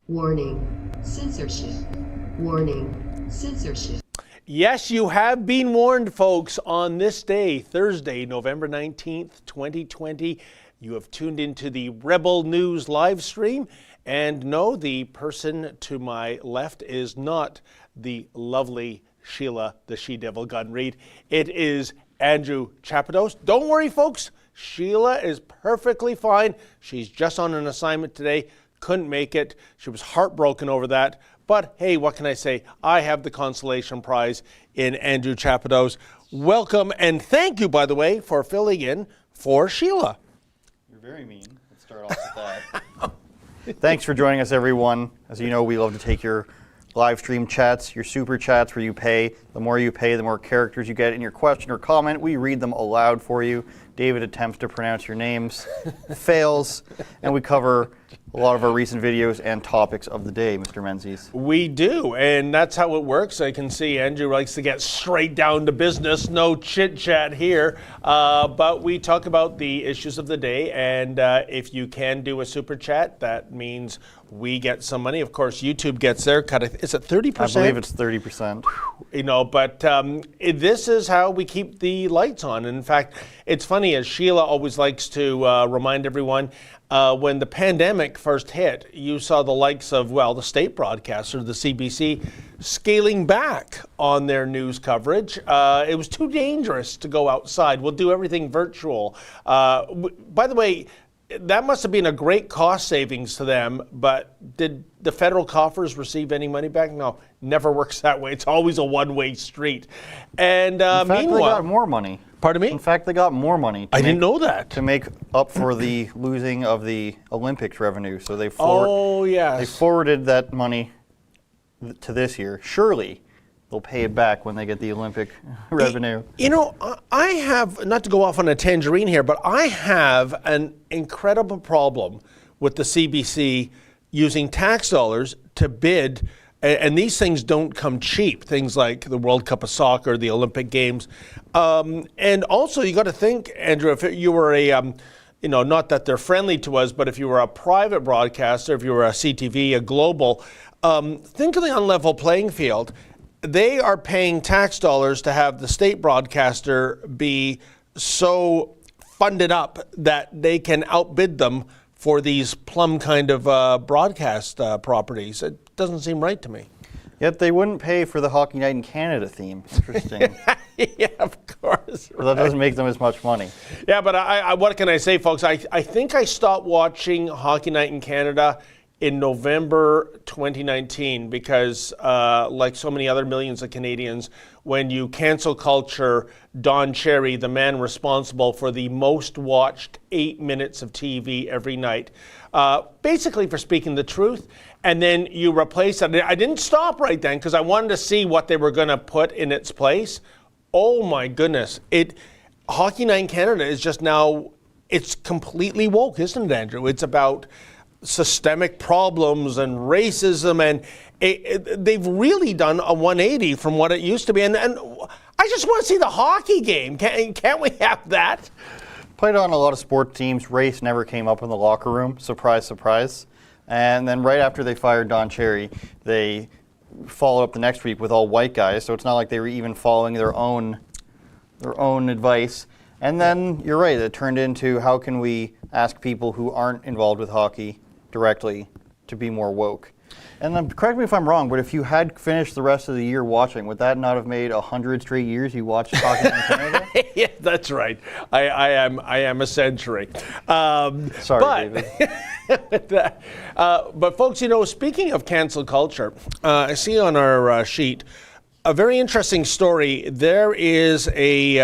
Warning, censorship. Warning, censorship. Yes, you have been warned, folks. On this day, Thursday, November 19th, 2020, you have tuned into the Rebel News live stream. And no, the person to my left is not the lovely Sheila, the she-devil gun read. It is Andrew Chapados. Don't worry, folks. Sheila is perfectly fine. She's just on an assignment today. Couldn't make it. She was heartbroken over that. But hey, what can I say? I have the consolation prize in Andrew Chapados. Welcome and thank you, by the way, for filling in for Sheila. You're very mean. Let's start off with that. Thanks for joining us, everyone. As you know, we love to take your live stream chats, your super chats where you pay. The more you pay, the more characters you get in your question or comment. We read them aloud for you. David attempts to pronounce your names, fails, and we cover a lot of our recent videos and topics of the day, Mr. Menzies. We do, and that's how it works. I can see Andrew likes to get straight down to business, no chit-chat here, but we talk about the issues of the day, and if you can do a super chat, that means we get some money. Of course, YouTube gets their cut. Is it 30%? I believe it's 30%. You know, but this is how we keep the lights on. And in fact, it's funny, as Sheila always likes to remind everyone, when the pandemic first hit, you saw the likes of, well, the state broadcaster, the CBC, scaling back on their news coverage. It was too dangerous to go outside. We'll do everything virtual. By the way, that must have been a great cost savings to them, but did the federal coffers receive any money back? No, never works that way. It's always a one-way street. And In fact, meanwhile, they got more money. Pardon me? In fact, they got more money. I didn't know that. To make up for the losing of the Olympics revenue. So they yes. they forwarded that money to this year. Surely they'll pay it back when they get the Olympic revenue. You know, I have, not to go off on a tangerine here, but I have an incredible problem with the CBC using tax dollars to bid, and these things don't come cheap, things like the World Cup of Soccer, the Olympic Games. And also, you got to think, Andrew, if you were a, you know, not that they're friendly to us, but if you were a private broadcaster, if you were a CTV, a global, think of the unlevel playing field. They are paying tax dollars to have the state broadcaster be so funded up that they can outbid them for these plum kind of broadcast properties. It doesn't seem right to me. Yet they wouldn't pay for the Hockey Night in Canada theme. Interesting. Yeah, of course. Well, that doesn't make them as much money. Yeah, but I what can I say, folks? I think I stopped watching Hockey Night in Canada in November 2019 because, like so many other millions of Canadians, when you cancel culture Don Cherry, the man responsible for the most watched 8 minutes of TV every night, basically for speaking the truth, and then you replace it. I didn't stop right then because I wanted to see what they were going to put in its place. Oh my goodness. Hockey Night in Canada is just now, it's completely woke, isn't it, Andrew? It's about systemic problems and racism, and they've really done a 180 from what it used to be. And I just want to see the hockey game. Can't we have that? Played on a lot of sport teams. Race never came up in the locker room. Surprise, surprise. And then right after they fired Don Cherry, they followed up the next week with all white guys. So it's not like they were even following their own advice. And then you're right. It turned into how can we ask people who aren't involved with hockey directly to be more woke. And then, correct me if I'm wrong, but if you had finished the rest of the year watching, would that not have made 100 straight years you watched Hockey in Canada? Yeah, that's right. I am a century. Sorry, David. But folks, you know, speaking of cancel culture, I see on our sheet a very interesting story. There is a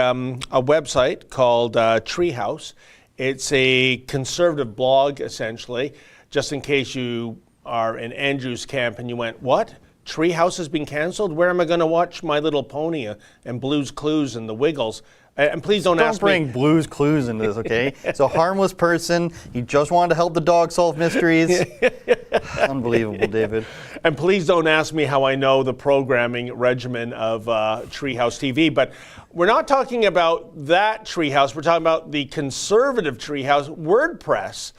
website called Treehouse. It's a conservative blog, essentially, just in case you are in Andrew's camp and you went, what? Treehouse has been canceled? Where am I going to watch My Little Pony and Blue's Clues and The Wiggles? And please don't ask me. Don't bring Blue's Clues into this, okay? It's a harmless person. He just wanted to help the dog solve mysteries. Unbelievable, David. And please don't ask me how I know the programming regimen of Treehouse TV. But we're not talking about that Treehouse. We're talking about the conservative Treehouse, WordPress.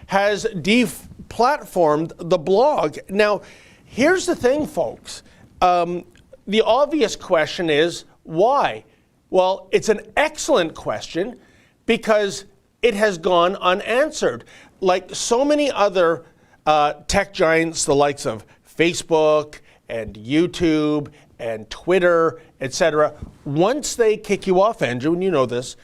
has deplatformed the blog. Now, here's the thing, folks. The obvious question is, why? Well, it's an excellent question because it has gone unanswered. Like so many other tech giants, the likes of Facebook and YouTube and Twitter, etc., once they kick you off, Andrew, and you know this,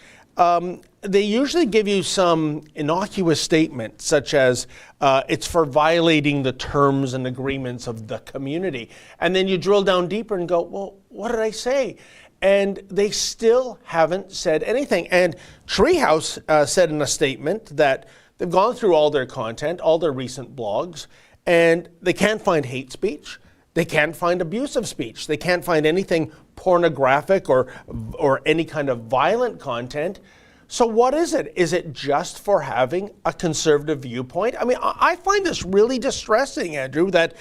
they usually give you some innocuous statement, such as it's for violating the terms and agreements of the community. And then you drill down deeper and go, well, what did I say? And they still haven't said anything. And Treehouse said in a statement that they've gone through all their content, all their recent blogs, and they can't find hate speech. They can't find abusive speech. They can't find anything pornographic or any kind of violent content. So what is it? Is it just for having a conservative viewpoint? I mean, I find this really distressing, Andrew, that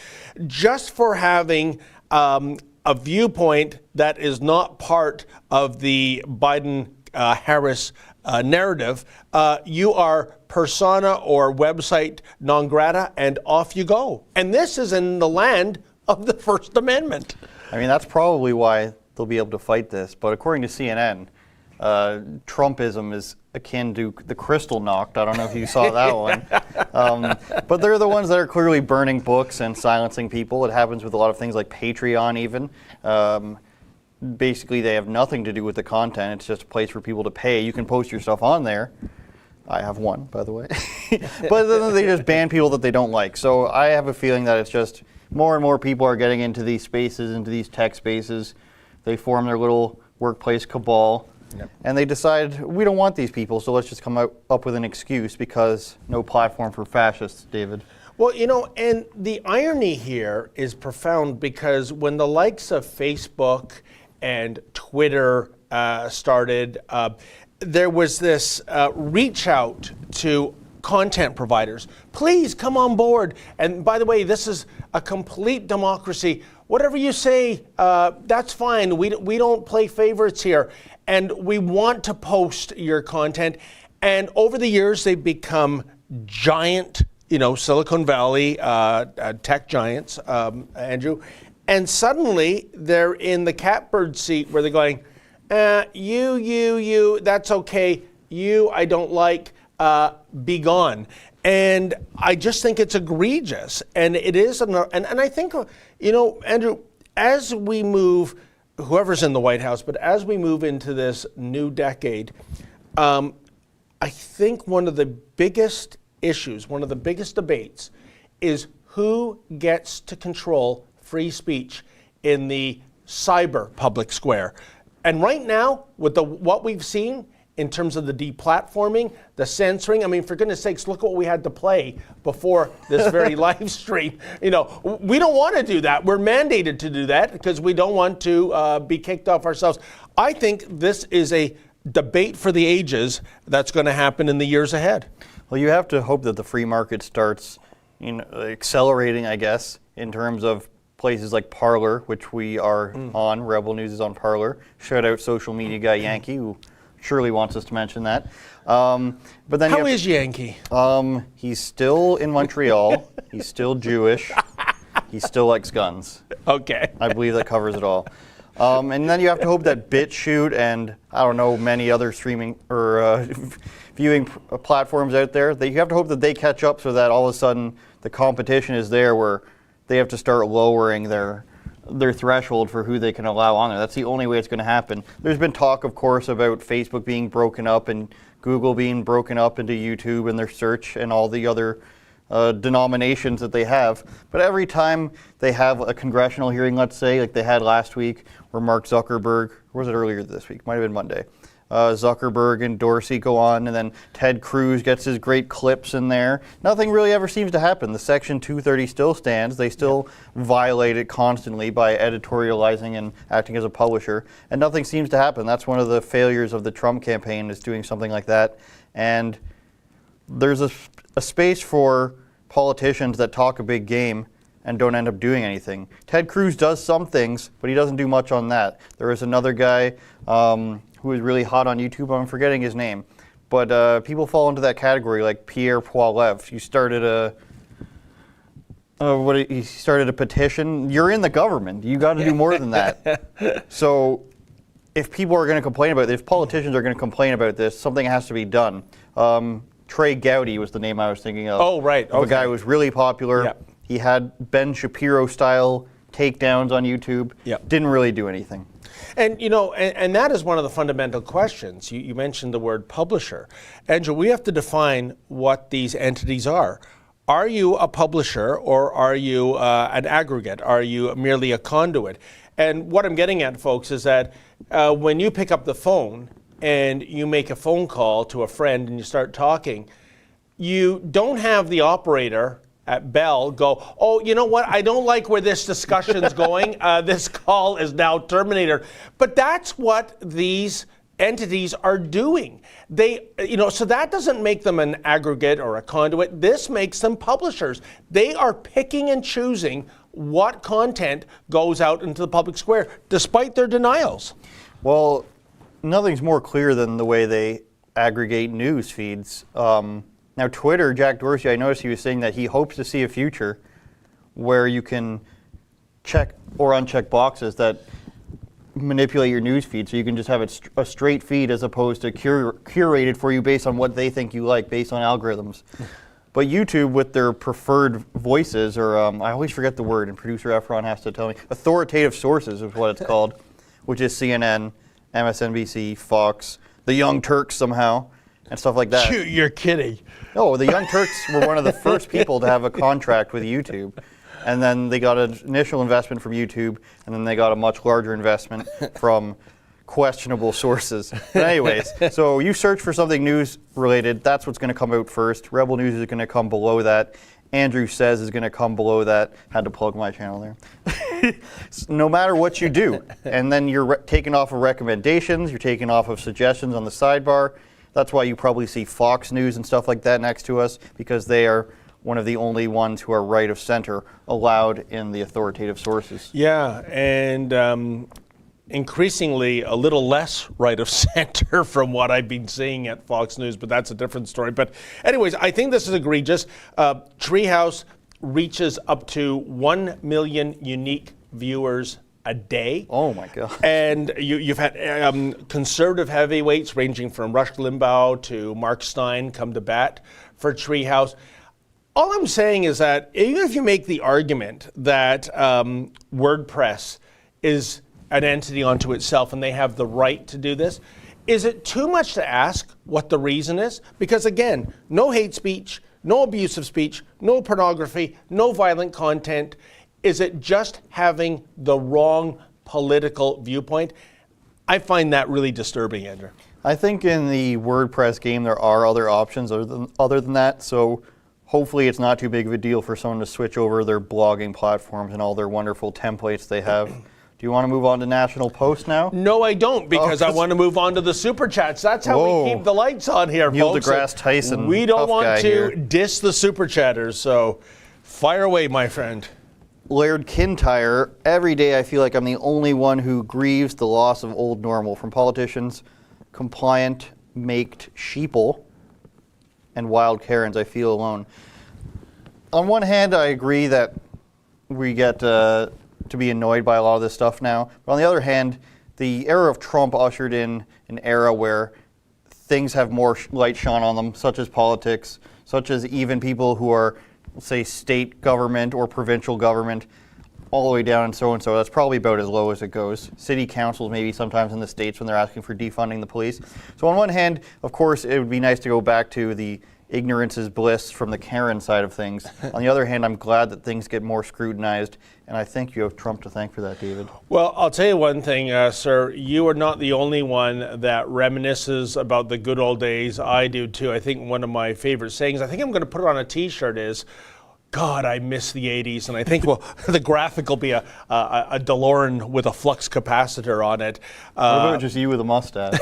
just for having a viewpoint that is not part of the Biden-Harris narrative, you are persona or website non grata, and off you go. And this is in the land of the First Amendment. I mean, that's probably why they'll be able to fight this. But according to CNN, Trumpism is akin to the crystal knocked. I don't know if you saw that one. But they're the ones that are clearly burning books and silencing people. It happens with a lot of things like Patreon even. Basically, they have nothing to do with the content. It's just a place for people to pay. You can post your stuff on there. I have one, by the way. But then they just ban people that they don't like. So I have a feeling that it's just more and more people are getting into these spaces, into these tech spaces. They form their little workplace cabal. Yep. And they decide, we don't want these people, so let's just come up with an excuse because no platform for fascists, David. Well, you know, and the irony here is profound because when the likes of Facebook and Twitter started, there was this reach out to content providers. Please come on board. And by the way, this is a complete democracy. Whatever you say, that's fine. We don't play favorites here. And we want to post your content. And over the years, they've become giant, Silicon Valley tech giants, Andrew. And suddenly they're in the catbird seat where they're going, you, that's okay. You, I don't like, be gone. And I just think it's egregious. And it is, and I think, Andrew, as we move, whoever's in the White House, but as we move into this new decade, I think one of the biggest issues, one of the biggest debates is who gets to control free speech in the cyber public square. And right now, with what we've seen in terms of the deplatforming, the censoring, I mean, for goodness sakes, look what we had to play before this very live stream. We don't want to do that. We're mandated to do that because we don't want to be kicked off ourselves. I think this is a debate for the ages that's going to happen in the years ahead. Well, you have to hope that the free market starts accelerating, I guess, in terms of places like Parler, which we are on. Rebel News is on Parler. Shout out social media guy Yankee, who surely wants us to mention that. But then how is Yankee? He's still in Montreal. He's still Jewish. He still likes guns. Okay. I believe that covers it all. And then you have to hope that BitChute and, I don't know, many other streaming or viewing platforms out there, you have to hope that they catch up so that all of a sudden the competition is there where they have to start lowering their threshold for who they can allow on there. That's the only way it's going to happen. There's been talk, of course, about Facebook being broken up and Google being broken up into YouTube and their search and all the other denominations that they have. But every time they have a congressional hearing, let's say, like they had last week, where Mark Zuckerberg, or was it earlier this week? Might have been Monday. Zuckerberg and Dorsey go on, and then Ted Cruz gets his great clips in there. Nothing really ever seems to happen. The Section 230 still stands. They still violate it constantly by editorializing and acting as a publisher, and nothing seems to happen. That's one of the failures of the Trump campaign, is doing something like that. And there's a space for politicians that talk a big game and don't end up doing anything. Ted Cruz does some things, but he doesn't do much on that. There is another guy who is really hot on YouTube. I'm forgetting his name. But people fall into that category, like Pierre Poilievre. You started a petition. You're in the government. You got to do more than that. So if people are going to complain about this, if politicians are going to complain about this, something has to be done. Trey Gowdy was the name I was thinking of. Oh, right. A guy who was really popular. Yep. He had Ben Shapiro-style takedowns on YouTube. Yep. Didn't really do anything. And, and that is one of the fundamental questions. You mentioned the word publisher. Andrew, we have to define what these entities are. Are you a publisher or are you an aggregate? Are you merely a conduit? And what I'm getting at, folks, is that when you pick up the phone and you make a phone call to a friend and you start talking, you don't have the operator at Bell go, oh, you know what, I don't like where this discussion's going. This call is now terminated. But that's what these entities are doing. They, so that doesn't make them an aggregate or a conduit. This makes them publishers. They are picking and choosing what content goes out into the public square, despite their denials. Well, nothing's more clear than the way they aggregate news feeds. Now, Twitter, Jack Dorsey, I noticed he was saying that he hopes to see a future where you can check or uncheck boxes that manipulate your news feed, so you can just have it a straight feed as opposed to curated for you based on what they think you like, based on algorithms. But YouTube, with their preferred voices, or I always forget the word, and producer Efron has to tell me, authoritative sources is what it's called, which is CNN, MSNBC, Fox, the Young Turks somehow, and stuff like that. You're kidding. No, the Young Turks were one of the first people to have a contract with YouTube. And then they got an initial investment from YouTube, and then they got a much larger investment from questionable sources. But anyways, so you search for something news related, that's what's going to come out first. Rebel News is going to come below that. Andrew Says is going to come below that. Had to plug my channel there. No matter what you do. And then you're taken off of recommendations, you're taken off of suggestions on the sidebar. That's why you probably see Fox News and stuff like that next to us, because they are one of the only ones who are right of center allowed in the authoritative sources. Yeah, and increasingly a little less right of center from what I've been seeing at Fox News, but that's a different story. But anyways, I think this is egregious. Treehouse reaches up to 1 million unique viewers a day. Oh my God. And you've had conservative heavyweights ranging from Rush Limbaugh to Mark Stein come to bat for Treehouse. All I'm saying is that even if you make the argument that WordPress is an entity unto itself and they have the right to do this, is it too much to ask what the reason is? Because again, no hate speech, no abusive speech, no pornography, no violent content. Is it just having the wrong political viewpoint? I find that really disturbing, Andrew. I think in the WordPress game there are other options other than that, so hopefully it's not too big of a deal for someone to switch over their blogging platforms and all their wonderful templates they have. Do you want to move on to National Post now? No, I don't, because I want to move on to the Super Chats. That's how we keep the lights on here, Neil folks. deGrasse Tyson. We don't want to here. diss the Super Chatters, so fire away, my friend. Laird Kintyre, every day I feel like I'm the only one who grieves the loss of old normal from politicians, compliant, maked sheeple, and wild Karens. I feel alone. On one hand, I agree that we get to be annoyed by a lot of this stuff now. But on the other hand, the era of Trump ushered in an era where things have more light shone on them, such as politics, such as even people who are, say, state government or provincial government, all the way down and so. That's probably about as low as it goes. City councils maybe sometimes in the States when they're asking for defunding the police. So on one hand, of course, it would be nice to go back to the ignorance is bliss from the Karen side of things. On the other hand, I'm glad that things get more scrutinized, and I think you have Trump to thank for that, David. Well, I'll tell you one thing, sir. You are not the only one that reminisces about the good old days. I do too. I think one of my favorite sayings, I think I'm going to put it on a T-shirt, is, God, I miss the 80s. And I think, well, the graphic will be a DeLorean with a flux capacitor on it. What about just you with a mustache?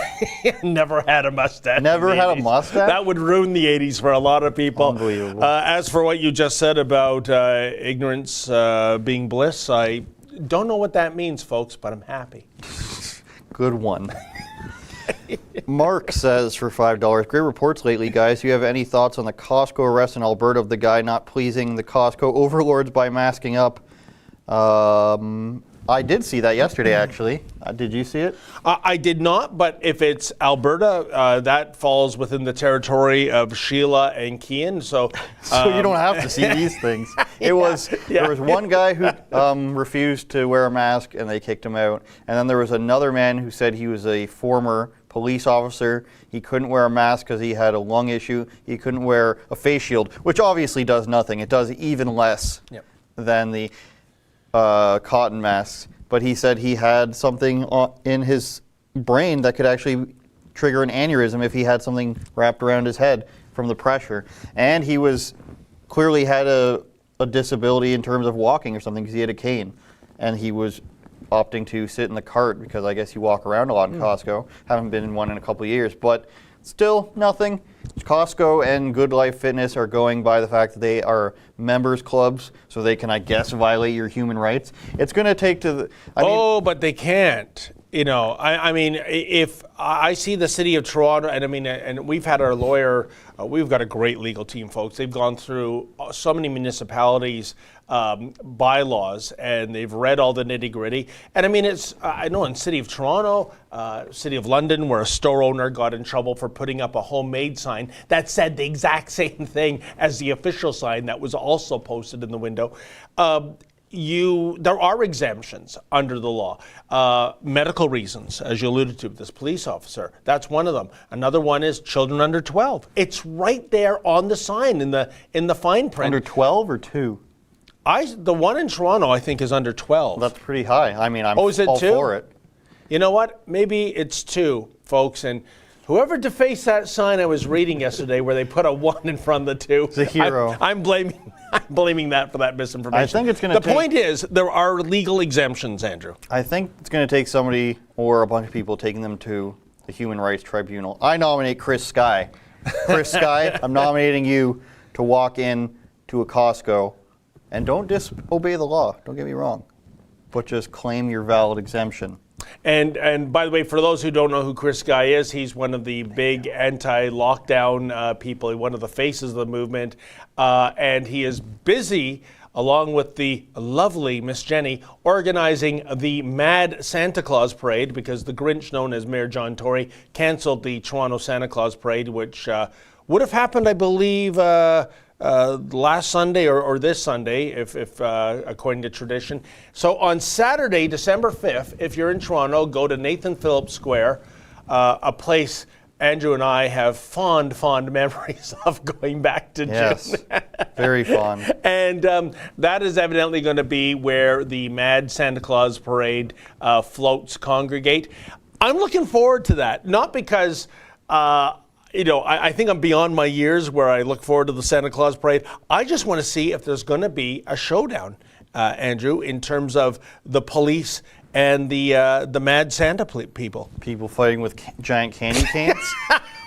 Never had a mustache. Never had a mustache? That would ruin the 80s for a lot of people. Unbelievable. As for what you just said about ignorance being bliss, I don't know what that means, folks, but I'm happy. Good one. Mark says for $5, great reports lately, guys. Do you have any thoughts on the Costco arrest in Alberta of the guy not pleasing the Costco overlords by masking up? I did see that yesterday, actually. Did you see it? I did not, but if it's Alberta, that falls within the territory of Sheila and Kian. So you don't have to see these things. There was one guy who refused to wear a mask, and they kicked him out. And then there was another man who said he was a former police officer. He couldn't wear a mask because he had a lung issue. He couldn't wear a face shield, which obviously does nothing. It does even less than the cotton masks, but he said he had something in his brain that could actually trigger an aneurysm if he had something wrapped around his head from the pressure. And he was clearly had a disability in terms of walking or something because he had a cane, and he was opting to sit in the cart because I guess you walk around a lot in Costco. Haven't been in one in a couple of years, but still nothing. Costco and Good Life Fitness are going by the fact that they are members clubs, so they can, I guess, violate your human rights. It's going to take to the... but they can't. You know, I mean, if I see the city of Toronto, and I mean, and we've had our lawyer, we've got a great legal team, folks. They've gone through so many municipalities' bylaws, and they've read all the nitty gritty. And I mean, it's, I know in city of Toronto, city of London, where a store owner got in trouble for putting up a homemade sign that said the exact same thing as the official sign that was also posted in the window. There are exemptions under the law. Medical reasons, as you alluded to, this police officer, that's one of them. Another one is children under 12. It's right there on the sign in the fine print. Under 12 or 2? The one in Toronto, I think, is under 12. That's pretty high. I mean, I'm is it all 2? for it. You know what? Maybe it's 2, folks. And whoever defaced that sign I was reading yesterday where they put a 1 in front of the 2. It's a hero. I'm blaming that for that misinformation. I think it's going to The point is, there are legal exemptions, Andrew. I think it's going to take somebody or a bunch of people taking them to the Human Rights Tribunal. I nominate Chris Sky. Chris Sky, I'm nominating you to walk in to a Costco and don't disobey the law. Don't get me wrong. But just claim your valid exemption. And by the way, for those who don't know who Chris Guy is, he's one of the big anti-lockdown people, one of the faces of the movement, and he is busy, along with the lovely Miss Jenny, organizing the Mad Santa Claus Parade because the Grinch, known as Mayor John Tory, canceled the Toronto Santa Claus Parade, which would have happened, I believe, last Sunday or this Sunday, if according to tradition. So on Saturday, December 5th, if you're in Toronto, go to Nathan Phillips Square, a place Andrew and I have fond memories of going back to yes, June. Very fond. And that is evidently going to be where the Mad Santa Claus Parade floats congregate. I'm looking forward to that, not because... I think I'm beyond my years where I look forward to the Santa Claus Parade. I just want to see if there's going to be a showdown, Andrew, in terms of the police and the Mad Santa people. People fighting with giant candy cans.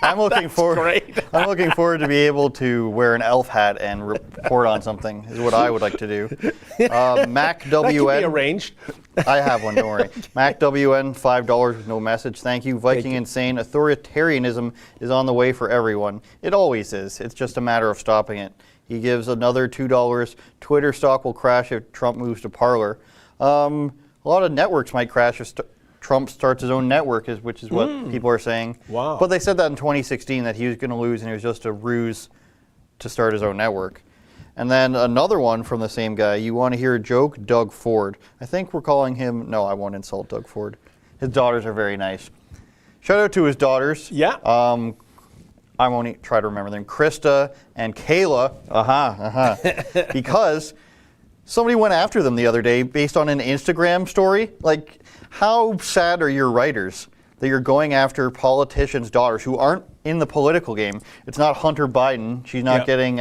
I'm looking forward. Great. I'm looking forward to be able to wear an elf hat and report on something. Is what I would like to do. Mac WN. That can be arranged. I have one. Don't worry. Mac WN, $5 with no message. Thank you. Viking Insane. Authoritarianism is on the way for everyone. It always is. It's just a matter of stopping it. He gives another $2. Twitter stock will crash if Trump moves to Parler. A lot of networks might crash if Trump starts his own network, which is what people are saying. Wow. But they said that in 2016 that he was going to lose and it was just a ruse to start his own network. And then another one from the same guy. You want to hear a joke? Doug Ford. I think we're calling him... No, I won't insult Doug Ford. His daughters are very nice. Shout out to his daughters. Yeah. I won't try to remember them. Krista and Kayla. Because somebody went after them the other day based on an Instagram story. Like, how sad are your writers that you're going after politicians' daughters who aren't in the political game? It's not Hunter Biden. She's not getting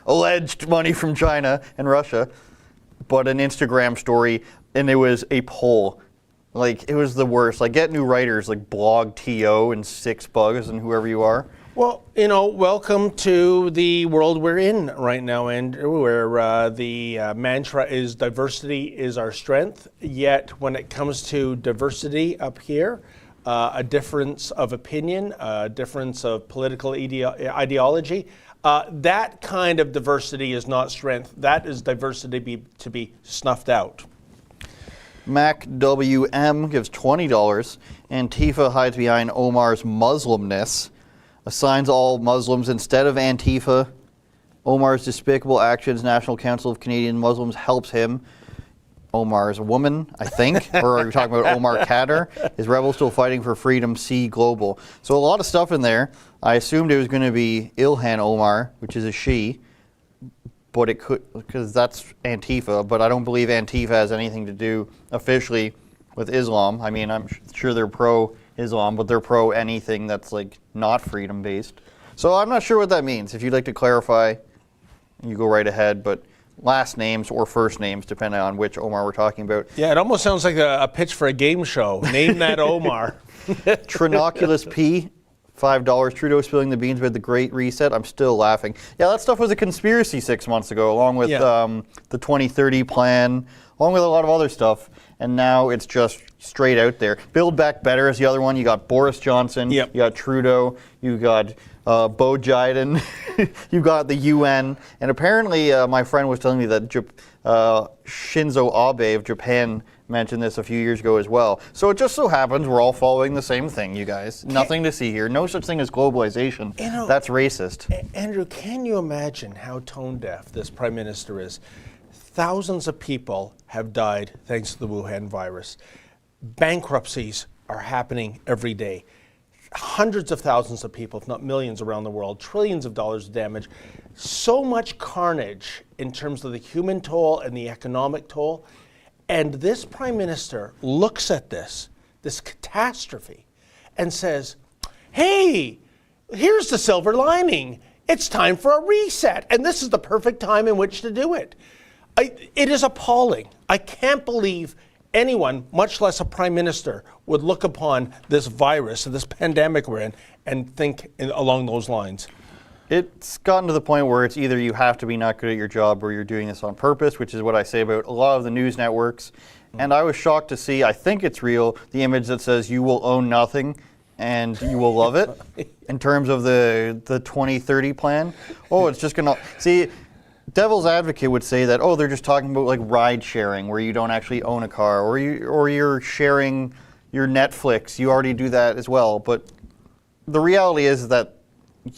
alleged money from China and Russia, but an Instagram story, and it was a poll. Like, it was the worst. Like, get new writers like Blog TO and Six Bugs and whoever you are. Well, welcome to the world we're in right now, Andrew, where the mantra is diversity is our strength. Yet when it comes to diversity up here, a difference of opinion, a difference of political ideology. That kind of diversity is not strength. That is diversity to be snuffed out. MacWM gives $20. Antifa hides behind Omar's Muslimness. Assigns all Muslims instead of Antifa. Omar's despicable actions. National Council of Canadian Muslims helps him. Omar is a woman, I think. Or are you talking about Omar Khadr? Is rebel still fighting for freedom? See Global. So a lot of stuff in there. I assumed it was going to be Ilhan Omar, which is a she. But it could, because that's Antifa, but I don't believe Antifa has anything to do officially with Islam. I mean, I'm sure they're pro-Islam, but they're pro anything that's like not freedom-based. So I'm not sure what that means. If you'd like to clarify, you go right ahead, but last names or first names, depending on which Omar we're talking about. Yeah, it almost sounds like a pitch for a game show. Name that Omar. Trinoculus P. $5. Trudeau spilling the beans about the Great Reset. I'm still laughing. Yeah, that stuff was a conspiracy 6 months ago, along with the 2030 plan, along with a lot of other stuff. And now it's just straight out there. Build Back Better is the other one. You got Boris Johnson. Yep. You got Trudeau. You got Bo Jiden. You've got the UN. And apparently, my friend was telling me that Shinzo Abe of Japan mentioned this a few years ago as well. So it just so happens we're all following the same thing, you guys. Nothing to see here. No such thing as globalization. That's racist. Andrew, can you imagine how tone deaf this prime minister is? Thousands of people have died thanks to the Wuhan virus. Bankruptcies are happening every day. Hundreds of thousands of people, if not millions around the world, trillions of dollars of damage. So much carnage in terms of the human toll and the economic toll. And this prime minister looks at this catastrophe, and says, hey, here's the silver lining. It's time for a reset. And this is the perfect time in which to do it. It is appalling. I can't believe anyone, much less a prime minister, would look upon this virus, this pandemic we're in, and think along those lines. It's gotten to the point where it's either you have to be not good at your job or you're doing this on purpose, which is what I say about a lot of the news networks. And I was shocked to see, I think it's real, the image that says you will own nothing and you will love it in terms of the 2030 plan. Oh, it's just going to... See, devil's advocate would say that, oh, they're just talking about like ride sharing where you don't actually own a car, or you're sharing your Netflix. You already do that as well. But the reality is that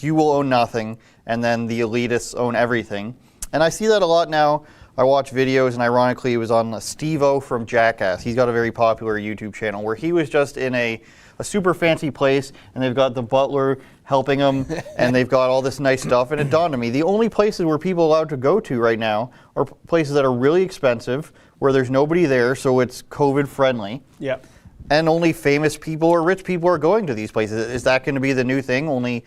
you will own nothing, and then the elitists own everything. And I see that a lot now. I watch videos, and ironically, it was on Steve-O from Jackass. He's got a very popular YouTube channel where he was just in a super fancy place, and they've got the butler helping him, and they've got all this nice stuff. And it dawned on me, the only places where people are allowed to go to right now are places that are really expensive, where there's nobody there, so it's COVID-friendly. Yep. And only famous people or rich people are going to these places. Is that going to be the new thing? Only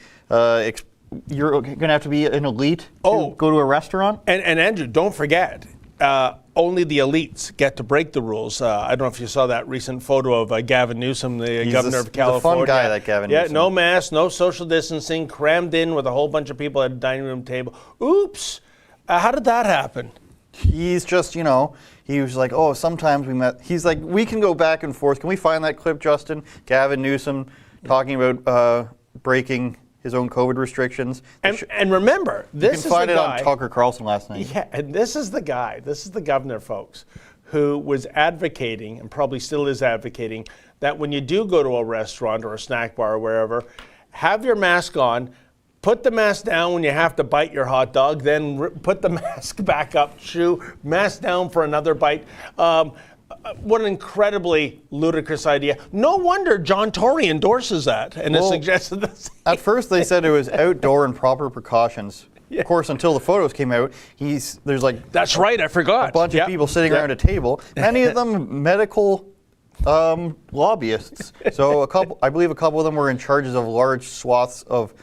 you're going to have to be an elite to go to a restaurant? And Andrew, don't forget, only the elites get to break the rules. I don't know if you saw that recent photo of Gavin Newsom, the governor of California. He's a fun guy, that Gavin Newsom. Yeah, no mask, no social distancing, crammed in with a whole bunch of people at a dining room table. Oops, how did that happen? He's just, he was like, oh, sometimes we met. He's like, we can go back and forth. Can we find that clip, Justin? Gavin Newsom talking about breaking his own COVID restrictions. And remember, this is the guy. You can find it on Tucker Carlson last night. Yeah, and this is the guy, this is the governor, folks, who was advocating, and probably still is advocating, that when you do go to a restaurant or a snack bar or wherever, have your mask on, put the mask down when you have to bite your hot dog, then put the mask back up, mask down for another bite. What an incredibly ludicrous idea. No wonder John Tory endorses that and has suggested this. At first they said it was outdoor and proper precautions. Yeah. Of course, until the photos came out, there's like... That's right, I forgot. A bunch of people sitting around a table, many of them medical lobbyists. So I believe a couple of them were in charges of large swaths of,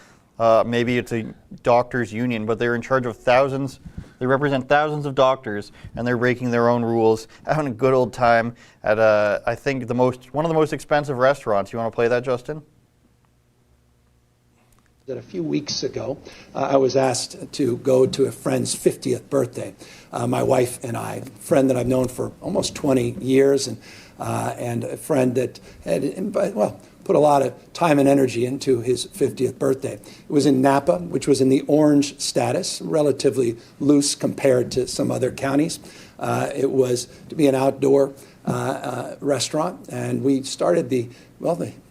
maybe it's a doctors' union, but they're in charge of thousands. They represent thousands of doctors, and they're breaking their own rules, having a good old time at, I think, one of the most expensive restaurants. You want to play that, Justin? That a few weeks ago, I was asked to go to a friend's 50th birthday. My wife and I, a friend that I've known for almost 20 years, and and a friend that had, put a lot of time and energy into his 50th birthday. It was in Napa, which was in the orange status, relatively loose compared to some other counties. It was to be an outdoor restaurant, and we started the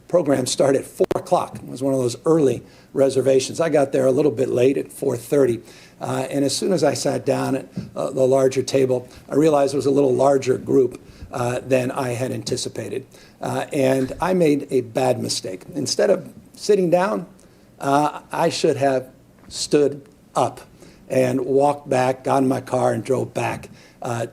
program started at 4 o'clock. It was one of those early reservations. I got there a little bit late at 4:30, and as soon as I sat down at the larger table, I realized it was a little larger group than I had anticipated. And I made a bad mistake. Instead of sitting down, I should have stood up and walked back, got in my car, and drove back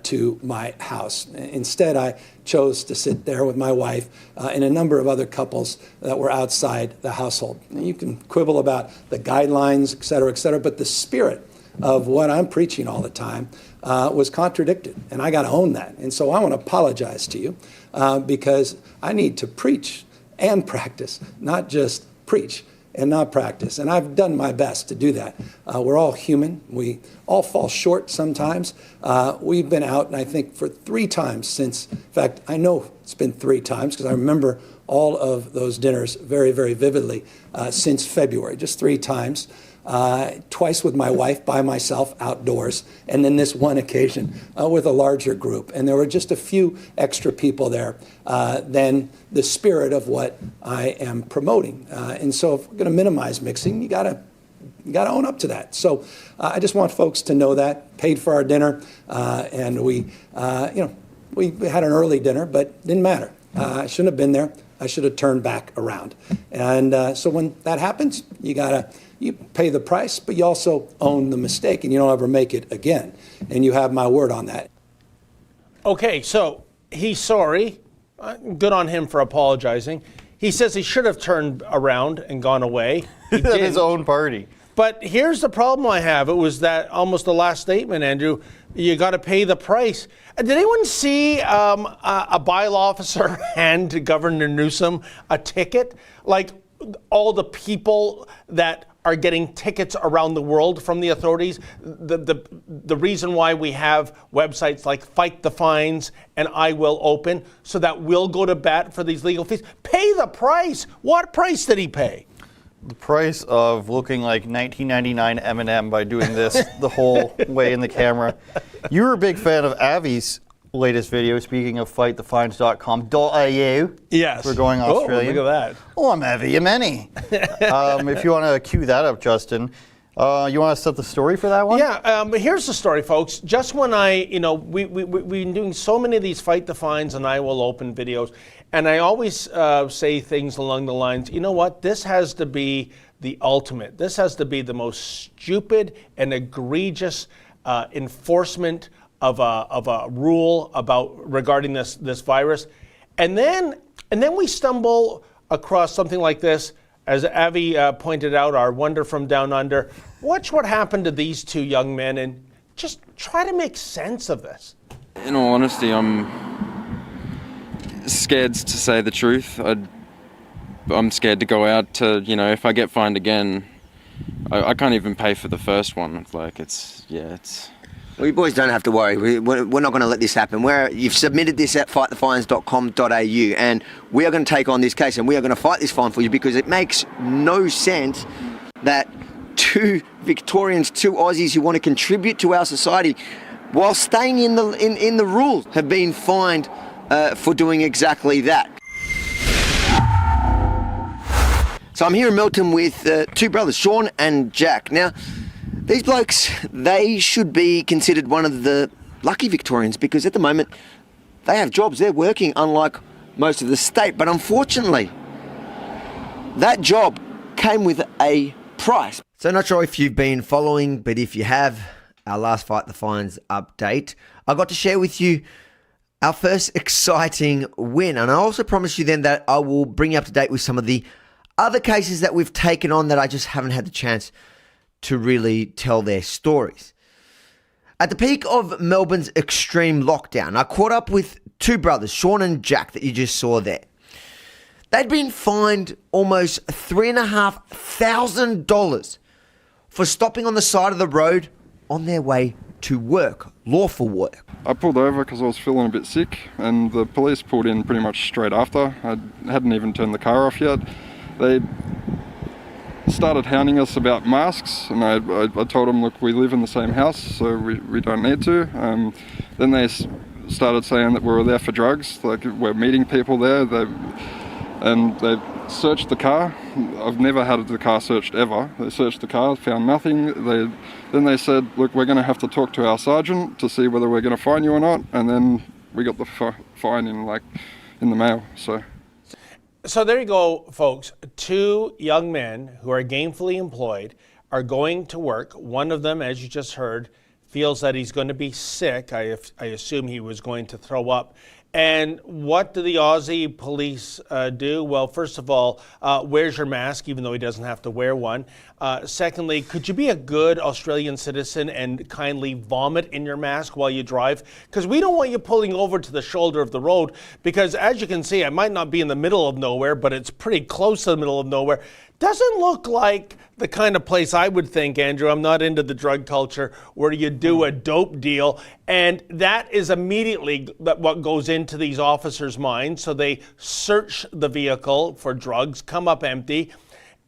to my house. Instead, I chose to sit there with my wife and a number of other couples that were outside the household. And you can quibble about the guidelines, et cetera, but the spirit of what I'm preaching all the time was contradicted, and I got to own that. And so I want to apologize to you because I need to preach and practice, not just preach and not practice. And I've done my best to do that. We're all human. We all fall short sometimes. We've been out, and I think for 3 times since, in fact, I know it's been 3 times because I remember all of those dinners very, very vividly since February, just 3 times. Twice with my wife, by myself, outdoors, and then this one occasion with a larger group. And there were just a few extra people there than the spirit of what I am promoting. And so if we're going to minimize mixing, you got to own up to that. So I just want folks to know that. Paid for our dinner, and we had an early dinner, but didn't matter. I shouldn't have been there. I should have turned back around. And so when that happens, you pay the price, but you also own the mistake, and you don't ever make it again. And you have my word on that. Okay, so he's sorry. Good on him for apologizing. He says he should have turned around and gone away. He At his own party. But here's the problem I have. It was that almost the last statement, Andrew. You got to pay the price. Did anyone see a bylaw officer hand to Governor Newsom a ticket? Like all the people that are getting tickets around the world from the authorities. The reason why we have websites like Fight the Fines and I Will Open, so that we'll go to bat for these legal fees. Pay the price. What price did he pay? The price of looking like 1999 Eminem by doing this the whole way in the camera. You were a big fan of Avi's latest video, speaking of fightthefines.com.au. Yes. We're going Australian. Oh, look at that. Oh, I'm Avi Yemeni. If you want to cue that up, Justin, you want to set the story for that one? Yeah, here's the story, folks. Just when we've been doing so many of these Fight the Fines and I Will Open videos, and I always say things along the lines, you know what, this has to be the ultimate. This has to be the most stupid and egregious enforcement of a rule regarding this virus, and then we stumble across something like this. As Avi pointed out, our wonder from down under. Watch what happened to these 2 young men, and just try to make sense of this. In all honesty, I'm scared to say the truth. I'm scared to go out to, if I get fined again, I can't even pay for the first one. Well, you boys don't have to worry. We're not going to let this happen. You've submitted this at fightthefines.com.au, and we are going to take on this case, and we are going to fight this fine for you, because it makes no sense that 2 Victorians, 2 Aussies who want to contribute to our society while staying in the rules have been fined for doing exactly that. So I'm here in Melton with 2 brothers, Sean and Jack. Now, these blokes, they should be considered one of the lucky Victorians, because at the moment they have jobs, they're working, unlike most of the state. But unfortunately, that job came with a price. So not sure if you've been following, but if you have, our last Fight the Fines update, I got to share with you our first exciting win. And I also promised you then that I will bring you up to date with some of the other cases that we've taken on that I just haven't had the chance to really tell their stories. At the peak of Melbourne's extreme lockdown, I caught up with 2 brothers, Sean and Jack, that you just saw there. They'd been fined almost $3,500 for stopping on the side of the road on their way to work, lawful work. I pulled over because I was feeling a bit sick, and the police pulled in pretty much straight after. I hadn't even turned the car off yet. They started hounding us about masks, and I told them, look, we live in the same house, so we don't need to. Then they started saying that we were there for drugs, like we're meeting people there, and they searched the car. I've never had the car searched ever. They searched the car, found nothing. Then they said, look, we're going to have to talk to our sergeant to see whether we're going to fine you or not, and then we got the fine in the mail. So there you go, folks. 2 young men who are gainfully employed are going to work. One of them, as you just heard, feels that he's going to be sick. I assume he was going to throw up. And what do the Aussie police do? Well, first of all, wears your mask, even though he doesn't have to wear one. Secondly, could you be a good Australian citizen and kindly vomit in your mask while you drive? Because we don't want you pulling over to the shoulder of the road, because as you can see, I might not be in the middle of nowhere, but it's pretty close to the middle of nowhere. Doesn't look like the kind of place I would think, Andrew. I'm not into the drug culture where you do a dope deal. And that is immediately what goes into these officers' minds. So they search the vehicle for drugs, come up empty.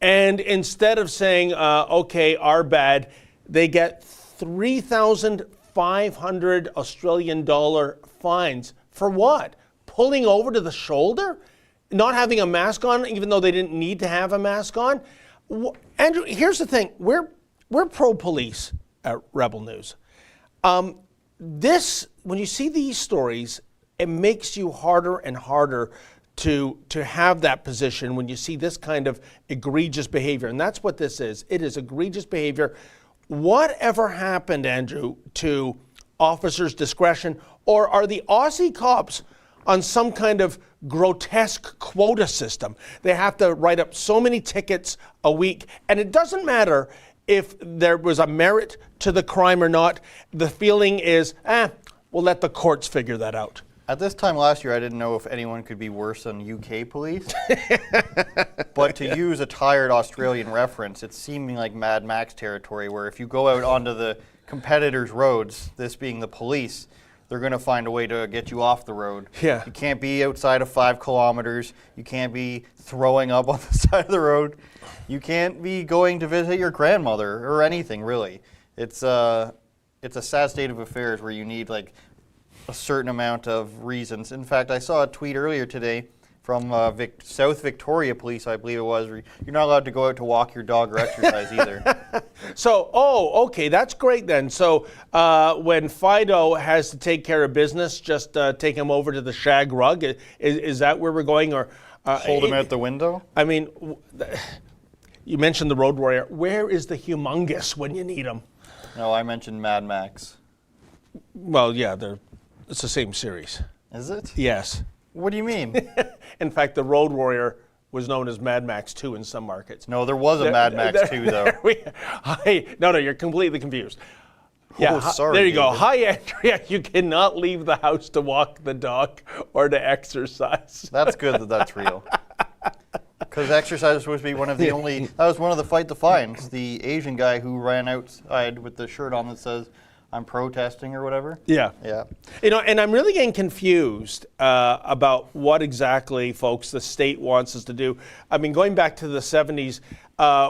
And instead of saying, okay, our bad, they get 3,500 Australian dollar fines. For what? Pulling over to the shoulder? Not having a mask on, even though they didn't need to have a mask on? Andrew, here's the thing. We're pro-police at Rebel News. When you see these stories, it makes you harder and harder to have that position when you see this kind of egregious behavior. And that's what this is. It is egregious behavior. Whatever happened, Andrew, to officers' discretion? Or are the Aussie cops on some kind of grotesque quota system? They have to write up so many tickets a week, and it doesn't matter if there was a merit to the crime or not. The feeling is, we'll let the courts figure that out. At this time last year, I didn't know if anyone could be worse than UK police. But to use a tired Australian reference, it's seeming like Mad Max territory, where if you go out onto the competitors' roads, this being the police, they're going to find a way to get you off the road. Yeah. You can't be outside of 5 kilometers. You can't be throwing up on the side of the road. You can't be going to visit your grandmother or anything, really. It's a sad state of affairs where you need like a certain amount of reasons. In fact, I saw a tweet earlier today from South Victoria Police, I believe it was. You're not allowed to go out to walk your dog or exercise either. So, okay, that's great then. So when Fido has to take care of business, just take him over to the shag rug. Is that where we're going? Or hold him out the window? I mean, you mentioned the Road Warrior. Where is the humongous when you need him? No, I mentioned Mad Max. Well, yeah, it's the same series. Is it? Yes. What do you mean? In fact, the Road Warrior was known as Mad Max 2 in some markets. No, there was a Mad Max 2, though. No, you're completely confused. Yeah, sorry, there you go. David. Hi, Andrea. You cannot leave the house to walk the dog or to exercise. That's good that that's real. Because exercise was supposed to be one of the only... That was one of the Fight the Fines. The Asian guy who ran outside with the shirt on that says, I'm protesting or whatever. Yeah. Yeah. And I'm really getting confused about what exactly, folks, the state wants us to do. I mean, going back to the 70s,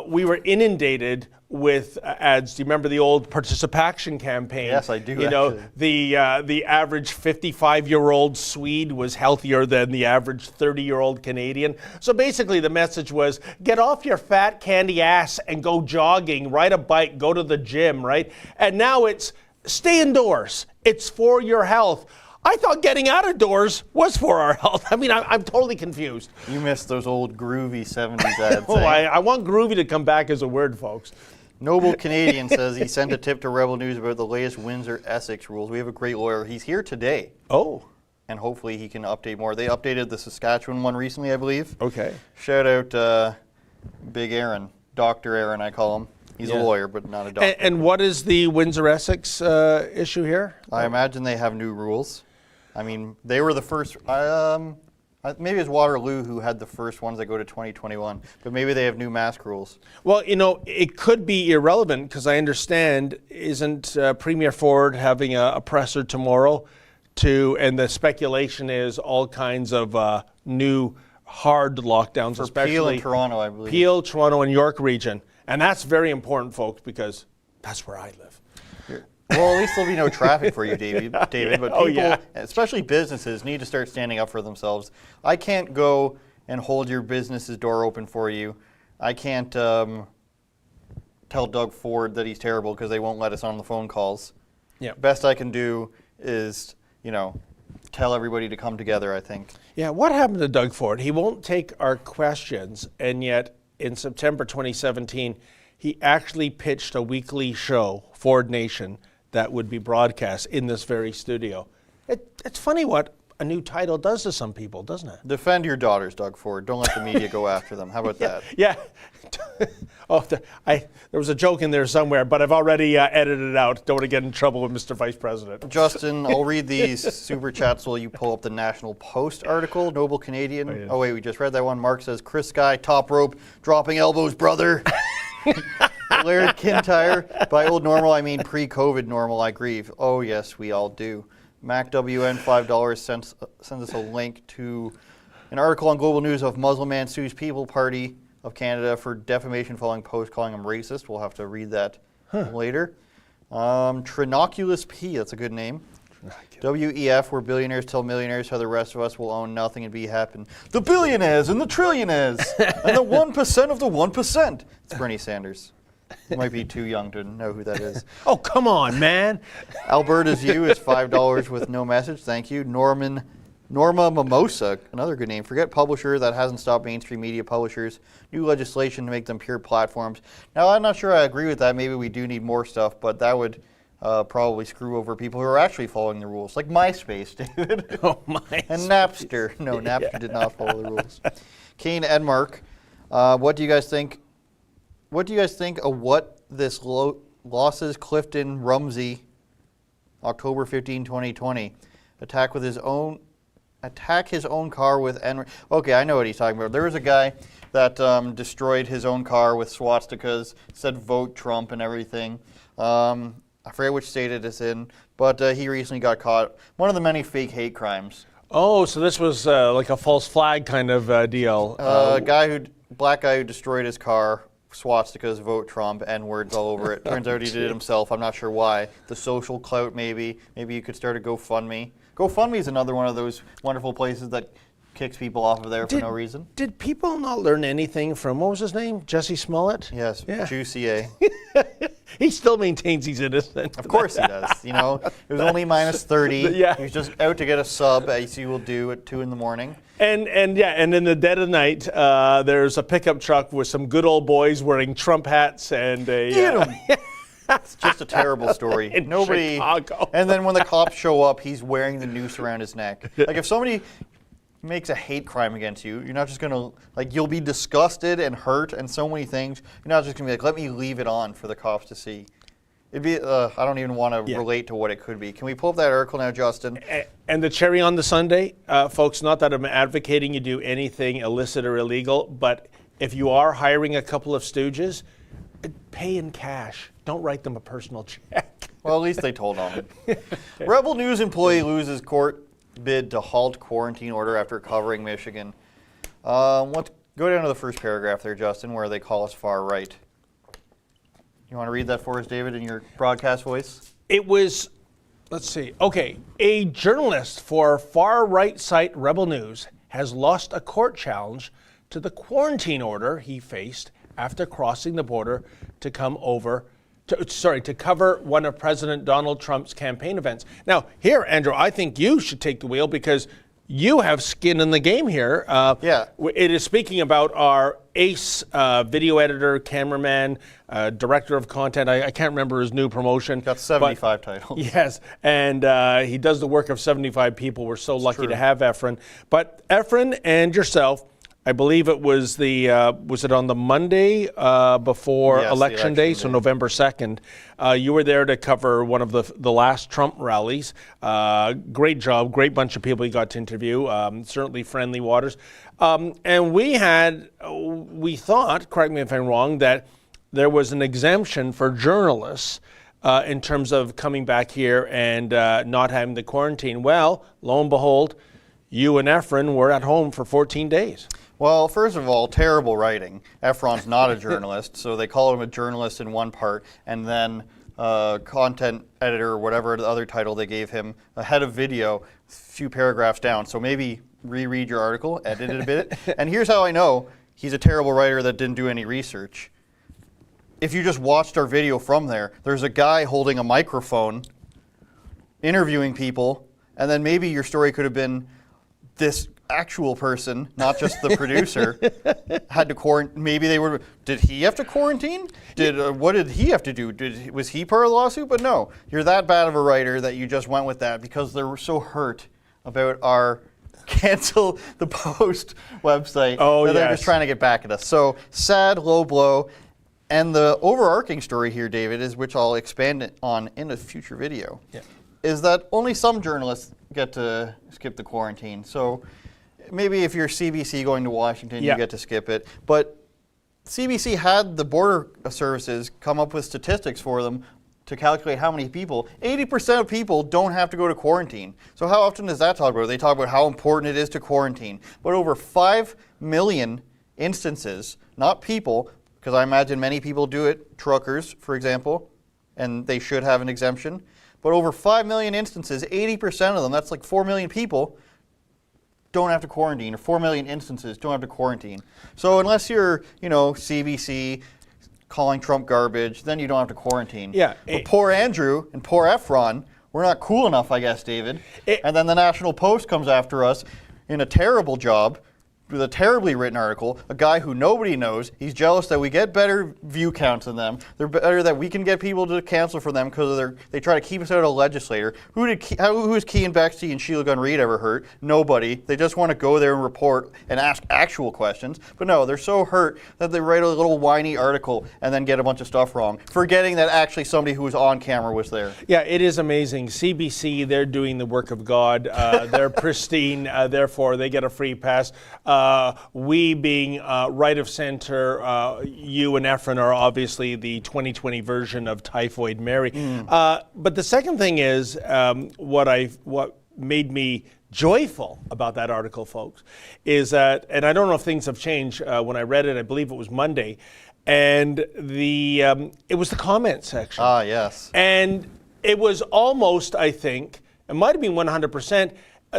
we were inundated with ads. Do you remember the old participation campaign? Yes, I do, You know, actually. the average 55-year-old Swede was healthier than the average 30-year-old Canadian. So basically the message was, get off your fat candy ass and go jogging, ride a bike, go to the gym, right? And now it's, stay indoors. It's for your health. I thought getting out of doors was for our health. I mean, I'm totally confused. You missed those old groovy 70s ads. Oh, I want groovy to come back as a word, folks. Noble Canadian says he sent a tip to Rebel News about the latest Windsor-Essex rules. We have a great lawyer. He's here today. Oh. And hopefully he can update more. They updated the Saskatchewan one recently, I believe. Okay. Shout out Big Aaron. Dr. Aaron, I call him. He's a lawyer, but not a doctor. And what is the Windsor-Essex issue here? I imagine they have new rules. I mean, they were the first. I Maybe it's Waterloo who had the first ones that go to 2021, but maybe they have new mask rules. Well, it could be irrelevant because I understand isn't Premier Ford having a presser tomorrow and the speculation is all kinds of new hard lockdowns, For especially Peel and Toronto, I believe. Peel, Toronto, and York region. And that's very important, folks, because that's where I live. Well, at least there'll be no traffic for you, David. But people, especially businesses, need to start standing up for themselves. I can't go and hold your business's door open for you. I can't tell Doug Ford that he's terrible because they won't let us on the phone calls. Yeah. Best I can do is, tell everybody to come together, I think. Yeah, what happened to Doug Ford? He won't take our questions, and yet in September 2017, he actually pitched a weekly show, Ford Nation, that would be broadcast in this very studio. It's funny what a new title does to some people, doesn't it? Defend your daughters, Doug Ford. Don't let the media go after them. How about that? Yeah. There was a joke in there somewhere, but I've already edited it out. Don't want to get in trouble with Mr. Vice President. Justin, I'll read these super chats while you pull up the National Post article. Noble Canadian. Oh, wait, we just read that one. Mark says, Chris Sky, top rope, dropping elbows, brother. Larry Kintyre, by old normal, I mean pre-COVID normal, I grieve. Oh, yes, we all do. MacWN, $5, sends us a link to an article on Global News of Muslim man sues People Party of Canada for defamation following post calling him racist. We'll have to read that later. Trinoculus P, that's a good name. WEF, where billionaires tell millionaires how the rest of us will own nothing and be happy. The billionaires and the trillionaires and the 1% of the 1%. It's Bernie Sanders. You might be too young to know who that is. Oh, come on, man. Alberta's You is $5 with no message. Thank you. Norma Mimosa, another good name. Forget publisher that hasn't stopped mainstream media publishers. New legislation to make them pure platforms. Now, I'm not sure I agree with that. Maybe we do need more stuff, but that would probably screw over people who are actually following the rules, like MySpace, David. Oh, MySpace. And Napster. No, Napster did not follow the rules. Kane Edmark, what do you guys think? What do you guys think of what this losses Clifton Rumsey, October 15, 2020, attack his own car with Okay, I know what he's talking about. There was a guy that destroyed his own car with swastikas, said vote Trump and everything. I forget which state it is in, but he recently got caught. One of the many fake hate crimes. Oh, so this was like a false flag kind of deal. Black guy who destroyed his car, swastikas, vote Trump, N-words all over it. Turns out he did it himself. I'm not sure why. The social clout, maybe. Maybe you could start a GoFundMe. GoFundMe is another one of those wonderful places that kicks people off of there for no reason. Did people not learn anything from, what was his name? Jesse Smollett? Yes, yeah. Juicy A. He still maintains he's innocent. Of course he does. It was only minus 30. Yeah. He was just out to get a sub, as you will do at 2 in the morning. And in the dead of night, there's a pickup truck with some good old boys wearing Trump hats and a... Get him! It's just a terrible story. Nobody. Chicago. And then when the cops show up, he's wearing the noose around his neck. Like if somebody makes a hate crime against you, you're not just gonna you'll be disgusted and hurt and so many things. You're not just gonna be like, let me leave it on for the cops to see. It'd be I don't even want to relate to what it could be. Can we pull up that article now, Justin? And the cherry on the sundae, folks, not that I'm advocating you do anything illicit or illegal, but if you are hiring a couple of stooges, pay in cash. Don't write them a personal check. Well, at least they told on him. Rebel News employee loses court bid to halt quarantine order after covering Michigan. Let's go down to the first paragraph there, Justin, where they call us far right. You want to read that for us, David, in your broadcast voice? It was, let's see. Okay, a journalist for far-right site Rebel News has lost a court challenge to the quarantine order he faced after crossing the border to to cover one of President Donald Trump's campaign events. Now, here, Andrew, I think you should take the wheel because you have skin in the game here. It is speaking about our ace video editor, cameraman, director of content. I can't remember his new promotion. Got 75 titles. Yes, and he does the work of 75 people. We're so lucky to have Efren. But Efren and yourself I believe it was was it on the Monday before Yes, the election day, election so day. November 2nd. You were there to cover one of the last Trump rallies. Great job, great bunch of people you got to interview, certainly friendly waters. And we thought, correct me if I'm wrong, that there was an exemption for journalists in terms of coming back here and not having the quarantine. Well, lo and behold, you and Efren were at home for 14 days. Well, first of all, terrible writing. Efron's not a journalist, so they call him a journalist in one part, and then content editor or whatever the other title they gave him, a head of video, a few paragraphs down. So maybe reread your article, edit it a bit. And here's how I know he's a terrible writer that didn't do any research. If you just watched our video from there, there's a guy holding a microphone, interviewing people, and then maybe your story could have been this actual person, not just the producer, had to quarantine. Maybe they were. Did he have to quarantine? What did he have to do? Was he part of the lawsuit? But no, you're that bad of a writer that you just went with that because they were so hurt about our cancel the Post website that they're just trying to get back at us. So sad, low blow. And the overarching story here, David, is which I'll expand on in a future video, is that only some journalists get to skip the quarantine. So maybe if you're CBC going to Washington, you get to skip it. But CBC had the border services come up with statistics for them to calculate how many people. 80% of people don't have to go to quarantine. So how often does that talk about? They talk about how important it is to quarantine. But over 5 million instances, not people, because I imagine many people do it, truckers, for example, and they should have an exemption. But over 5 million instances, 80% of them, that's like 4 million people, don't have to quarantine, or 4 million instances don't have to quarantine. So unless you're, CBC calling Trump garbage, then you don't have to quarantine. Yeah. But poor Andrew and poor Efron, we're not cool enough, I guess, David. And then the National Post comes after us in a terrible job, with a terribly written article, a guy who nobody knows. He's jealous that we get better view counts than them. They're better that we can get people to cancel for them because they try to keep us out of a legislator. Who is Keean Bexte and Sheila Gunn-Reid ever hurt? Nobody. They just want to go there and report and ask actual questions. But no, they're so hurt that they write a little whiny article and then get a bunch of stuff wrong, forgetting that actually somebody who was on camera was there. Yeah, it is amazing. CBC, they're doing the work of God. They're pristine, therefore they get a free pass. We being right of center, you and Efren are obviously the 2020 version of Typhoid Mary. But the second thing is what made me joyful about that article, folks, is that, and I don't know if things have changed. When I read it, I believe it was Monday, and it was the comment section. Ah, yes. And it was almost, I think, it might have been 100%.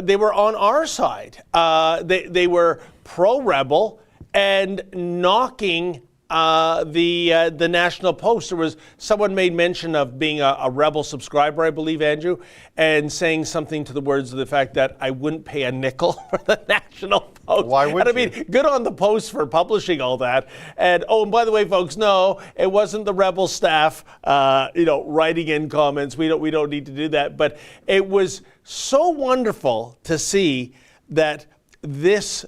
They were on our side. They were pro-rebel and knocking the National Post. There was someone made mention of being a rebel subscriber, I believe, Andrew, and saying something to the words of the fact that I wouldn't pay a nickel for the National Post. Why would you? I mean, good on the Post for publishing all that. And and by the way, folks, no, it wasn't the rebel staff, writing in comments. We don't need to do that. But it was so wonderful to see that this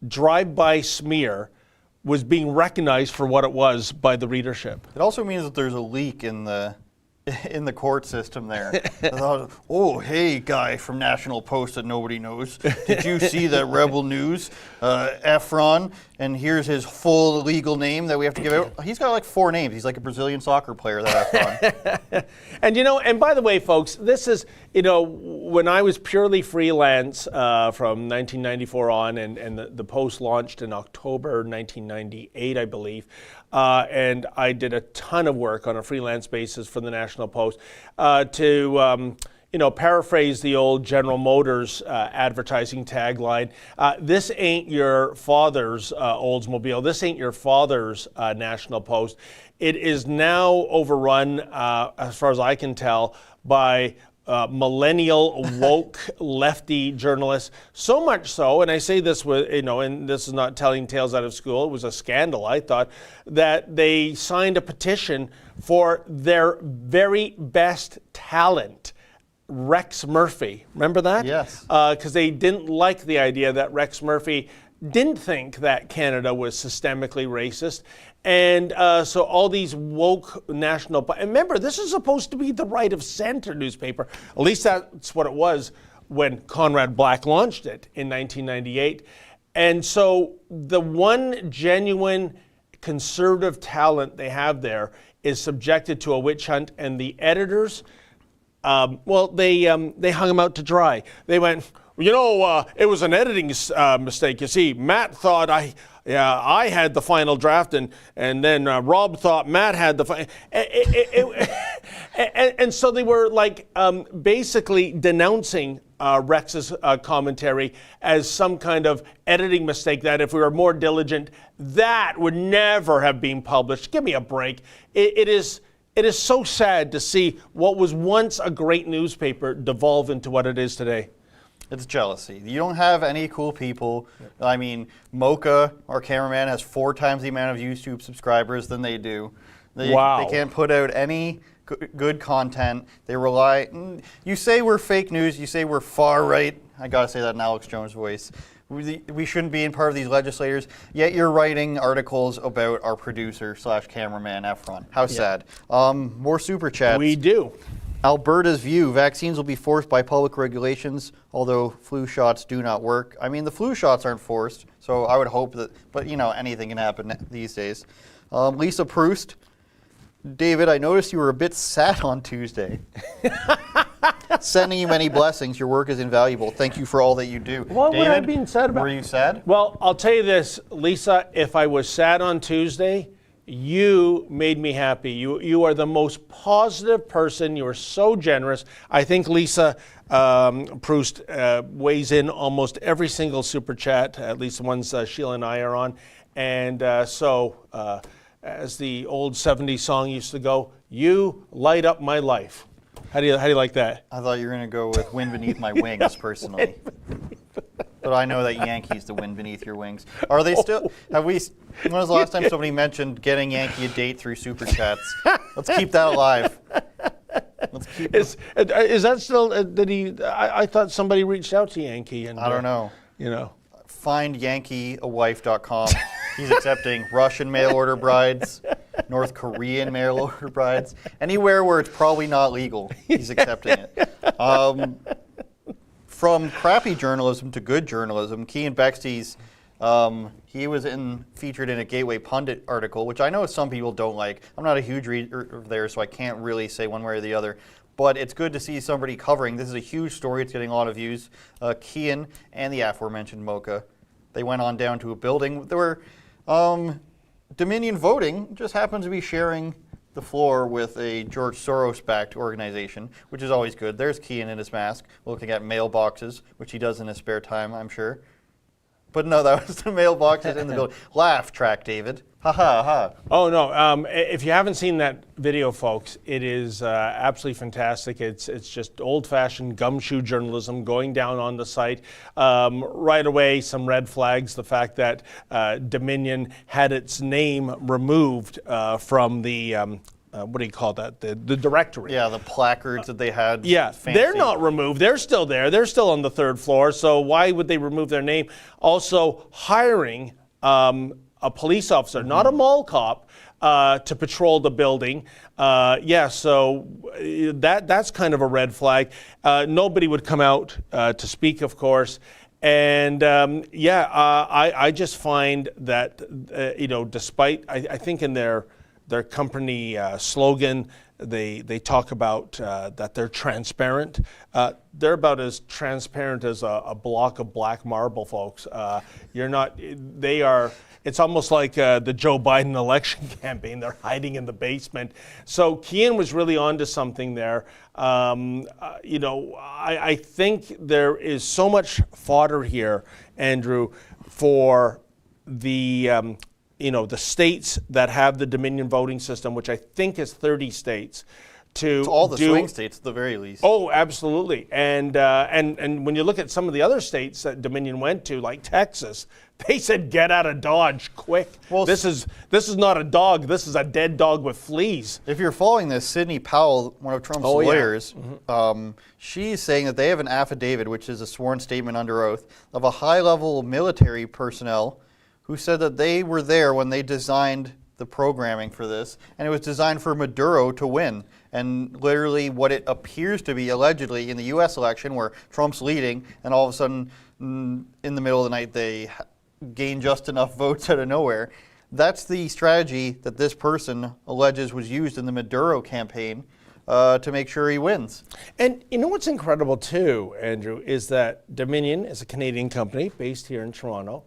drive-by smear was being recognized for what it was by the readership. It also means that there's a leak in the court system there. Oh, hey, guy from National Post that nobody knows. Did you see that Rebel News? Efron, and here's his full legal name that we have to give out. He's got like 4 names. He's like a Brazilian soccer player, that Efron. And by the way, folks, this is, when I was purely freelance from 1994 on, and the Post launched in October 1998, I believe, and I did a ton of work on a freelance basis for the National Post to paraphrase the old General Motors advertising tagline, this ain't your father's Oldsmobile, this ain't your father's National Post. It is now overrun, as far as I can tell, by millennial woke lefty journalists, so much so, and I say this with, and this is not telling tales out of school, it was a scandal, I thought, that they signed a petition for their very best talent, Rex Murphy. Remember that? Yes. Because they didn't like the idea that Rex Murphy didn't think that Canada was systemically racist. And so all these woke national, and remember, this is supposed to be the right of center newspaper. At least that's what it was when Conrad Black launched it in 1998. And so the one genuine conservative talent they have there is subjected to a witch hunt, and the editors, they hung him out to dry. They went, it was an editing mistake. You see, Matt thought I had the final draft, and then Rob thought Matt had the final. And so they were like basically denouncing Rex's commentary as some kind of editing mistake that if we were more diligent, that would never have been published. Give me a break. It is so sad to see what was once a great newspaper devolve into what it is today. It's jealousy. You don't have any cool people. I mean, Mocha, our cameraman, has 4 times the amount of YouTube subscribers than they do. They can't put out any good content. They rely. You say we're fake news. You say we're far right. I gotta say that in Alex Jones' voice. We shouldn't be in part of these legislators. Yet you're writing articles about our producer / cameraman Efron. How sad. More super chats. We do. Alberta's view, vaccines will be forced by public regulations, although flu shots do not work. I mean, the flu shots aren't forced, so I would hope that, but anything can happen these days. Lisa Proust, David, I noticed you were a bit sad on Tuesday. Sending you many blessings. Your work is invaluable. Thank you for all that you do. What David, were I being sad about? Were you sad? Well, I'll tell you this, Lisa, if I was sad on Tuesday, you made me happy. You are the most positive person. You are so generous. I think Lisa Proust weighs in almost every single super chat, at least the ones Sheila and I are on. And so, as the old 70s song used to go, you light up my life. How do you like that? I thought you were going to go with Wind Beneath My Wings, personally. But I know that Yankee's the wind beneath your wings. Are they still? When was the last time somebody mentioned getting Yankee a date through Super Chats? Let's keep that alive. Is that still? Did he? I thought somebody reached out to Yankee, and I don't know. Find FindYankeeAwife.com. He's accepting Russian mail order brides, North Korean mail order brides, anywhere where it's probably not legal. He's accepting it. From crappy journalism to good journalism, Cian Bexty's, he was featured in a Gateway Pundit article, which I know some people don't like. I'm not a huge reader there, so I can't really say one way or the other. But it's good to see somebody covering. This is a huge story. It's getting a lot of views. Cian and the aforementioned Mocha, they went on down to a building. There were Dominion Voting just happened to be sharing the floor with a George Soros-backed organization, which is always good. There's Cian in his mask, looking at mailboxes, which he does in his spare time, I'm sure. But no, that was the mailboxes in the building. Laugh track, David. Ha ha ha. Oh no! If you haven't seen that video, folks, it is absolutely fantastic. It's just old-fashioned gumshoe journalism going down on the site. Right away, some red flags. The fact that Dominion had its name removed from the what do you call that? The directory. Yeah, the placards that they had. Yeah, fancy. They're not removed. They're still there. They're still on the 3rd floor. So why would they remove their name? Also, hiring a police officer, not a mall cop, to patrol the building. So that's kind of a red flag. Nobody would come out to speak, of course. And I just find that, despite, I think in their company slogan, they talk about that they're transparent. They're about as transparent as a block of black marble, folks. They are. It's almost like the Joe Biden election campaign. They're hiding in the basement. So Cian was really onto something there. I think there is so much fodder here, Andrew, for the the states that have the Dominion voting system, which I think is 30 states, to To all the do, swing states, at the very least. Oh, absolutely. And when you look at some of the other states that Dominion went to, like Texas, they said get out of Dodge quick. Well, this is not a dog. This is a dead dog with fleas. If you're following this, Sidney Powell, one of Trump's lawyers, she's saying that they have an affidavit, which is a sworn statement under oath, of a high-level military personnel who said that they were there when they designed the programming for this, and it was designed for Maduro to win. And literally what it appears to be, allegedly, in the U.S. election, where Trump's leading, and all of a sudden, in the middle of the night, they gain just enough votes out of nowhere. That's the strategy that this person alleges was used in the Maduro campaign to make sure he wins. And you know what's incredible too, Andrew, is that Dominion is a Canadian company based here in Toronto,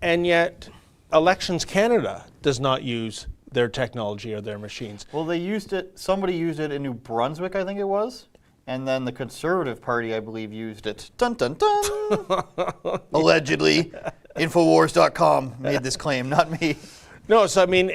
and yet Elections Canada does not use their technology or their machines. Well, they used it, somebody used it in New Brunswick, I think it was. And then the Conservative Party, I believe, used it. Dun, dun, dun. Allegedly. Infowars.com made this claim, not me. No, so I mean,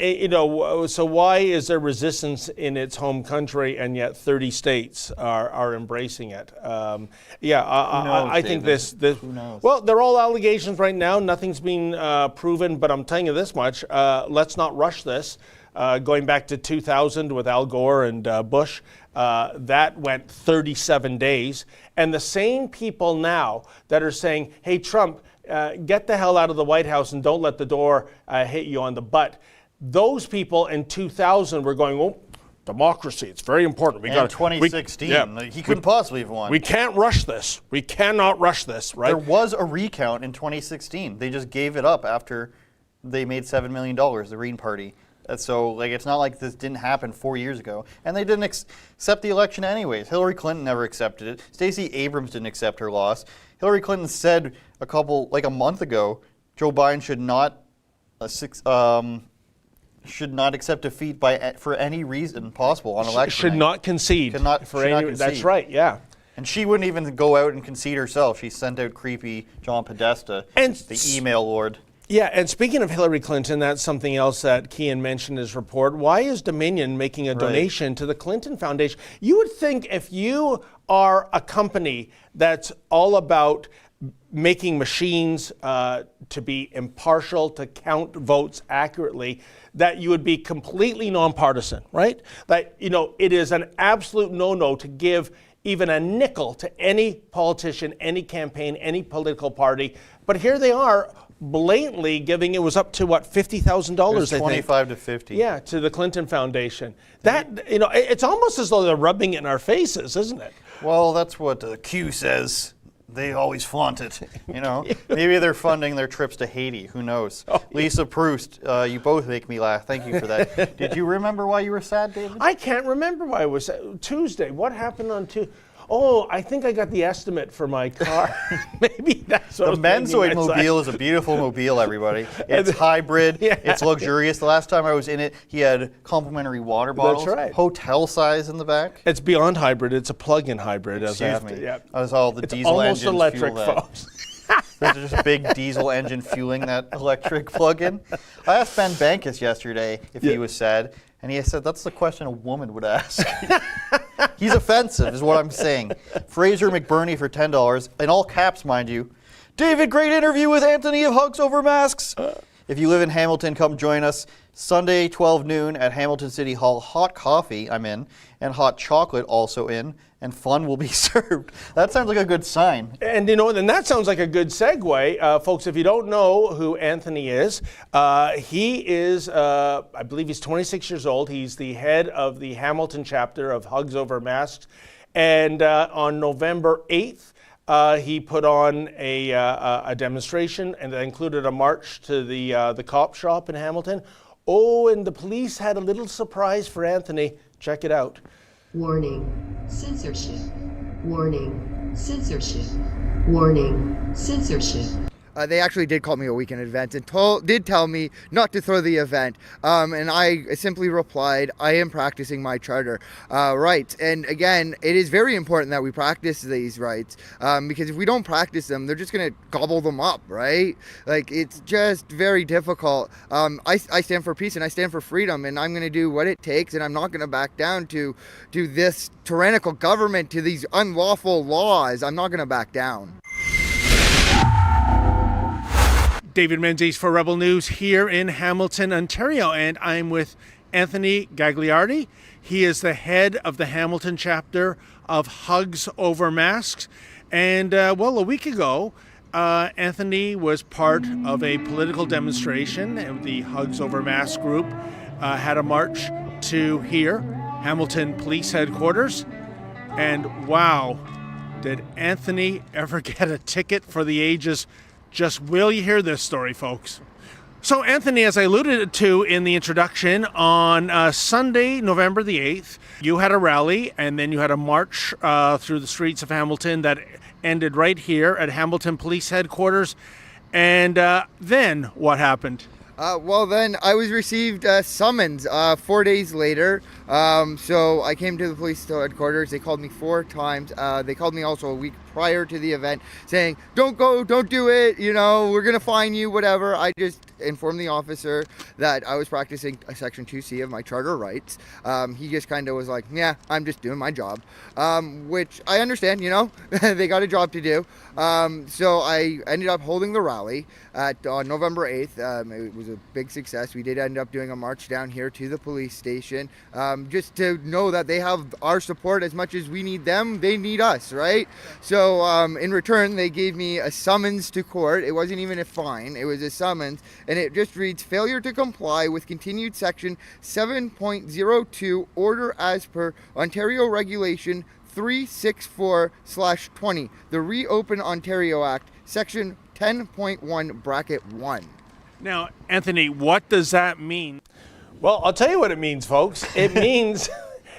so why is there resistance in its home country and yet 30 states are embracing it? I think this. Who knows? Well, they're all allegations right now. Nothing's been proven, but I'm telling you this much: let's not rush this. Going back to 2000 with Al Gore and Bush, that went 37 days. And the same people now that are saying, hey, Trump, get the hell out of the White House and don't let the door hit you on the butt. Those people in 2000 were going, oh, democracy, it's very important. In 2016, he couldn't possibly have won. We can't rush this. We cannot rush this, right? There was a recount in 2016. They just gave it up after they made $7 million, the Green Party. So, it's not like this didn't happen 4 years ago. And they didn't accept the election anyways. Hillary Clinton never accepted it. Stacey Abrams didn't accept her loss. Hillary Clinton said a month ago, Joe Biden should not accept defeat for any reason possible on election Should night. not concede. That's right, yeah. And she wouldn't even go out and concede herself. She sent out creepy John Podesta, the email lord. Yeah, and speaking of Hillary Clinton, that's something else that Kean mentioned in his report. Why is Dominion making a donation to the Clinton Foundation? You would think if you are a company that's all about making machines to be impartial, to count votes accurately, that you would be completely nonpartisan, right? That, it is an absolute no-no to give even a nickel to any politician, any campaign, any political party. But here they are, blatantly giving, it was up to what, $50,000, I think. 25 to 50. Yeah, to the Clinton Foundation. That, it's almost as though they're rubbing it in our faces, isn't it? Well, that's what Q says. They always flaunt it, Maybe they're funding their trips to Haiti. Who knows? Oh, yeah. Lisa Proust, you both make me laugh. Thank you for that. Did you remember why you were sad, David? I can't remember why I was sad. Tuesday. What happened on Tuesday? Oh, I think I got the estimate for my car. Maybe that's what the Menzoid Mobile is a beautiful mobile, everybody. It's hybrid. Yeah. It's luxurious. The last time I was in it, he had complimentary water bottles. That's right. Hotel size in the back. It's beyond hybrid. It's a plug-in hybrid. Excuse me. Yeah. As all the it's diesel engines almost electric, fuel folks. There's just a big diesel engine fueling that electric plug-in. I asked Ben Bankus yesterday if he was sad, and he said that's the question a woman would ask. He's offensive, is what I'm saying. Fraser McBurney for $10, in all caps, mind you. David, great interview with Anthony of Hugs Over Masks. If you live in Hamilton, come join us. Sunday, 12 noon at Hamilton City Hall. Hot coffee, I'm in, and hot chocolate also in, and fun will be served. That sounds like a good sign. And then that sounds like a good segue. Folks, if you don't know who Anthony is, he is, I believe he's 26 years old. He's the head of the Hamilton chapter of Hugs Over Masks. And on November 8th, he put on a demonstration, and that included a march to the cop shop in Hamilton. Oh, and the police had a little surprise for Anthony. Check it out. Warning, censorship. Warning, censorship. Warning, censorship. they actually did call me a week in advance and did tell me not to throw the event. And I simply replied, I am practicing my charter rights. And again, it is very important that we practice these rights because if we don't practice them, they're just going to gobble them up, right? Like, it's just very difficult. I stand for peace and I stand for freedom, and I'm going to do what it takes, and I'm not going to back down to this tyrannical government, to these unlawful laws. I'm not going to back down. David Menzies for Rebel News here in Hamilton, Ontario, and I'm with Anthony Gagliardi. He is the head of the Hamilton chapter of Hugs Over Masks. And, a week ago, Anthony was part of a political demonstration. The Hugs Over Masks group had a march to here, Hamilton Police Headquarters. And wow, did Anthony ever get a ticket for the ages? Just will you hear this story, folks? So, Anthony, as I alluded to in the introduction, on Sunday, November the 8th, you had a rally and then you had a march through the streets of Hamilton that ended right here at Hamilton Police Headquarters. And then what happened? Then I was received a summons 4 days later. So I came to the police headquarters. They called me 4 times. They called me also a week prior to the event saying, don't go, don't do it, we're going to fine you, whatever. I just informed the officer that I was practicing a Section 2C of my charter rights. He just kind of was like, yeah, I'm just doing my job, which I understand, they got a job to do. So I ended up holding the rally on November 8th. It was a big success. We did end up doing a march down here to the police station, just to know that they have our support as much as we need them. They need us, right? So in return, they gave me a summons to court. It wasn't even a fine. It was a summons. And it just reads, failure to comply with continued section 7.02 order as per Ontario Regulation 364/20, the Reopen Ontario Act, section 10.1 bracket 1. Now, Anthony, what does that mean? Well, I'll tell you what it means, folks. It means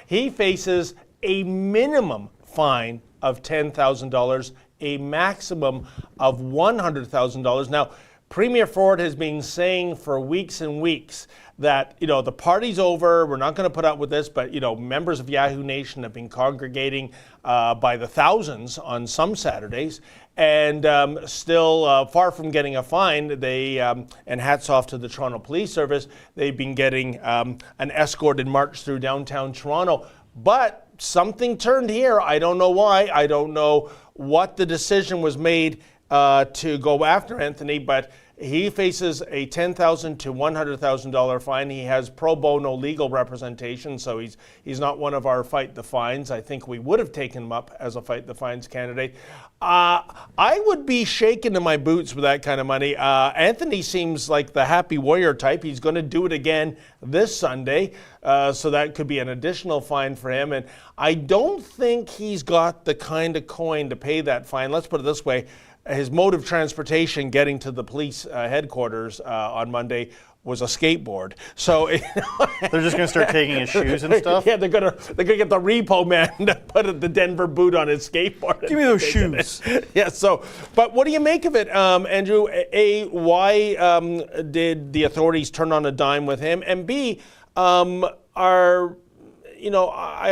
he faces a minimum fine of $10,000, a maximum of $100,000. Now, Premier Ford has been saying for weeks and weeks that, the party's over, we're not going to put up with this, but, members of Yahoo Nation have been congregating by the thousands on some Saturdays, and still far from getting a fine. They, and hats off to the Toronto Police Service, they've been getting an escorted march through downtown Toronto. But something turned here. I don't know why. I don't know what the decision was made to go after Anthony, but he faces a $10,000 to $100,000 fine. He has pro bono legal representation, so he's not one of our Fight the Fines. I think we would have taken him up as a Fight the Fines candidate. I would be shaken in my boots with that kind of money. Anthony seems like the happy warrior type. He's going to do it again this Sunday, so that could be an additional fine for him. And I don't think he's got the kind of coin to pay that fine. Let's put it this way. His mode of transportation getting to the police headquarters on Monday was a skateboard. So they're just going to start taking his shoes and stuff. Yeah, they're gonna get the repo man to put the Denver boot on his skateboard. Give me those shoes. Yeah. So, but what do you make of it, Andrew? A, why did the authorities turn on a dime with him? And B, I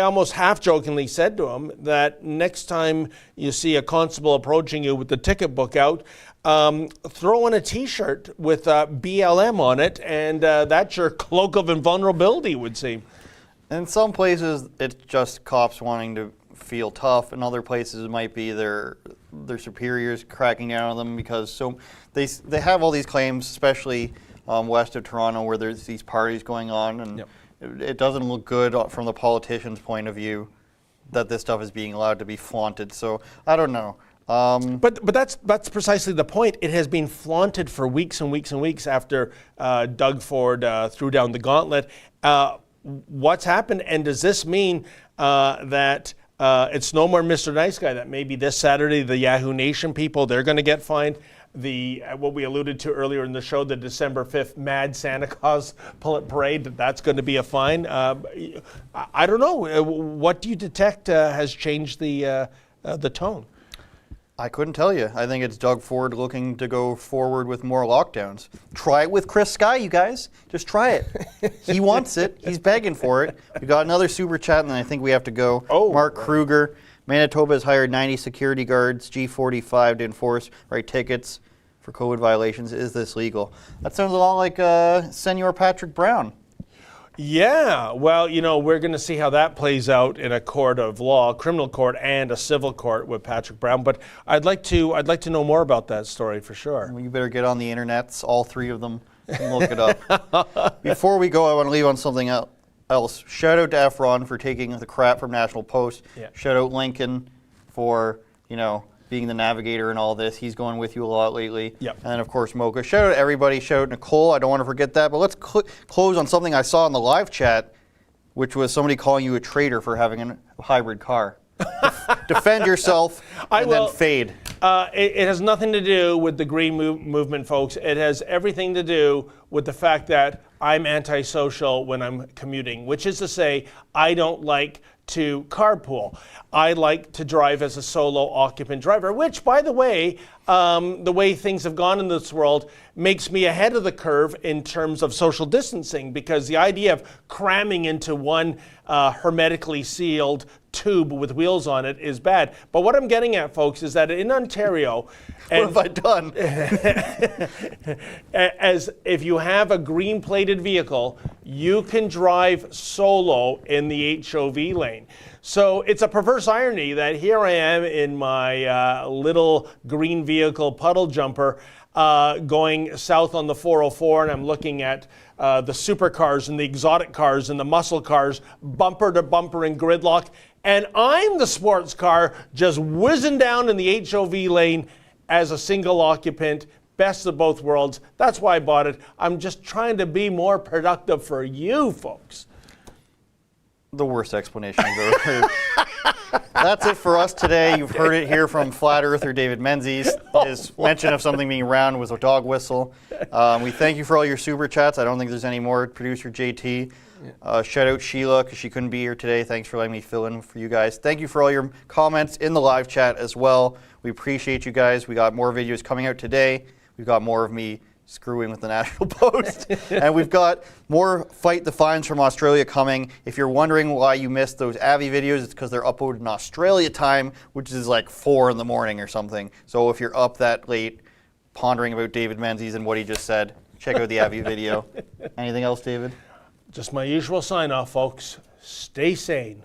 almost half-jokingly said to him that next time you see a constable approaching you with the ticket book out, throw in a T-shirt with BLM on it, and that's your cloak of invulnerability, it would seem. In some places, it's just cops wanting to feel tough. In other places, it might be their superiors cracking down on them because they have all these claims, especially west of Toronto, where there's these parties going on, and yep. It doesn't look good from the politician's point of view that this stuff is being allowed to be flaunted. So I don't know. But that's precisely the point. It has been flaunted for weeks and weeks and weeks after Doug Ford threw down the gauntlet. What's happened, and does this mean that it's no more Mr. Nice Guy, that maybe this Saturday the Yahoo Nation people, they're going to get fined? What we alluded to earlier in the show, the December 5th Mad Santa Claus Parade, that's going to be a fine. I don't know. What do you detect has changed the tone? I couldn't tell you. I think it's Doug Ford looking to go forward with more lockdowns. Try it with Chris Sky, you guys. Just try it. He wants it. He's begging for it. We got another super chat, and then I think we have to go. Oh, Mark Kruger. Manitoba has hired 90 security guards, G45, to enforce write tickets for COVID violations. Is this legal? That sounds a lot like Senor Patrick Brown. Yeah, well, we're going to see how that plays out in a court of law, criminal court and a civil court with Patrick Brown. But I'd like to know more about that story for sure. Well, you better get on the internets, all three of them, and look it up. Before we go, I want to leave on something else. Shout out to Efron for taking the crap from National Post. Yeah. Shout out Lincoln for being the navigator and all this. He's going with you a lot lately. Yep. And then, of course, Mocha. Shout out to everybody. Shout out Nicole. I don't want to forget that. But let's close on something I saw in the live chat, which was somebody calling you a traitor for having a hybrid car. Defend yourself and then fade. It has nothing to do with the green movement, folks. It has everything to do with the fact that I'm antisocial when I'm commuting, which is to say I don't like to carpool. I like to drive as a solo occupant driver, which, by the way things have gone in this world makes me ahead of the curve in terms of social distancing, because the idea of cramming into one hermetically sealed tube with wheels on it is bad. But what I'm getting at, folks, is that in Ontario, what have I done? as if you have a green plated vehicle, you can drive solo in the HOV lane. So it's a perverse irony that here I am in my little green vehicle puddle jumper going south on the 404, and I'm looking at the supercars and the exotic cars and the muscle cars bumper to bumper in gridlock, and I'm the sports car just whizzing down in the HOV lane as a single occupant. Best of both worlds. That's why I bought it. I'm just trying to be more productive for you folks. The worst explanation I've ever heard. That's it for us today. You've heard it here from Flat Earther David Menzies. His mention of something being round was a dog whistle. We thank you for all your super chats. I don't think there's any more. Producer JT. Shout out Sheila because she couldn't be here today. Thanks for letting me fill in for you guys. Thank you for all your comments in the live chat as well. We appreciate you guys. We got more videos coming out today. We've got more of me screwing with the National Post. And we've got more Fight the Fines from Australia coming. If you're wondering why you missed those Avi videos, it's because they're uploaded in Australia time, which is like 4 in the morning or something. So if you're up that late pondering about David Menzies and what he just said, check out the Avi video. Anything else, David? Just my usual sign off, folks. Stay sane.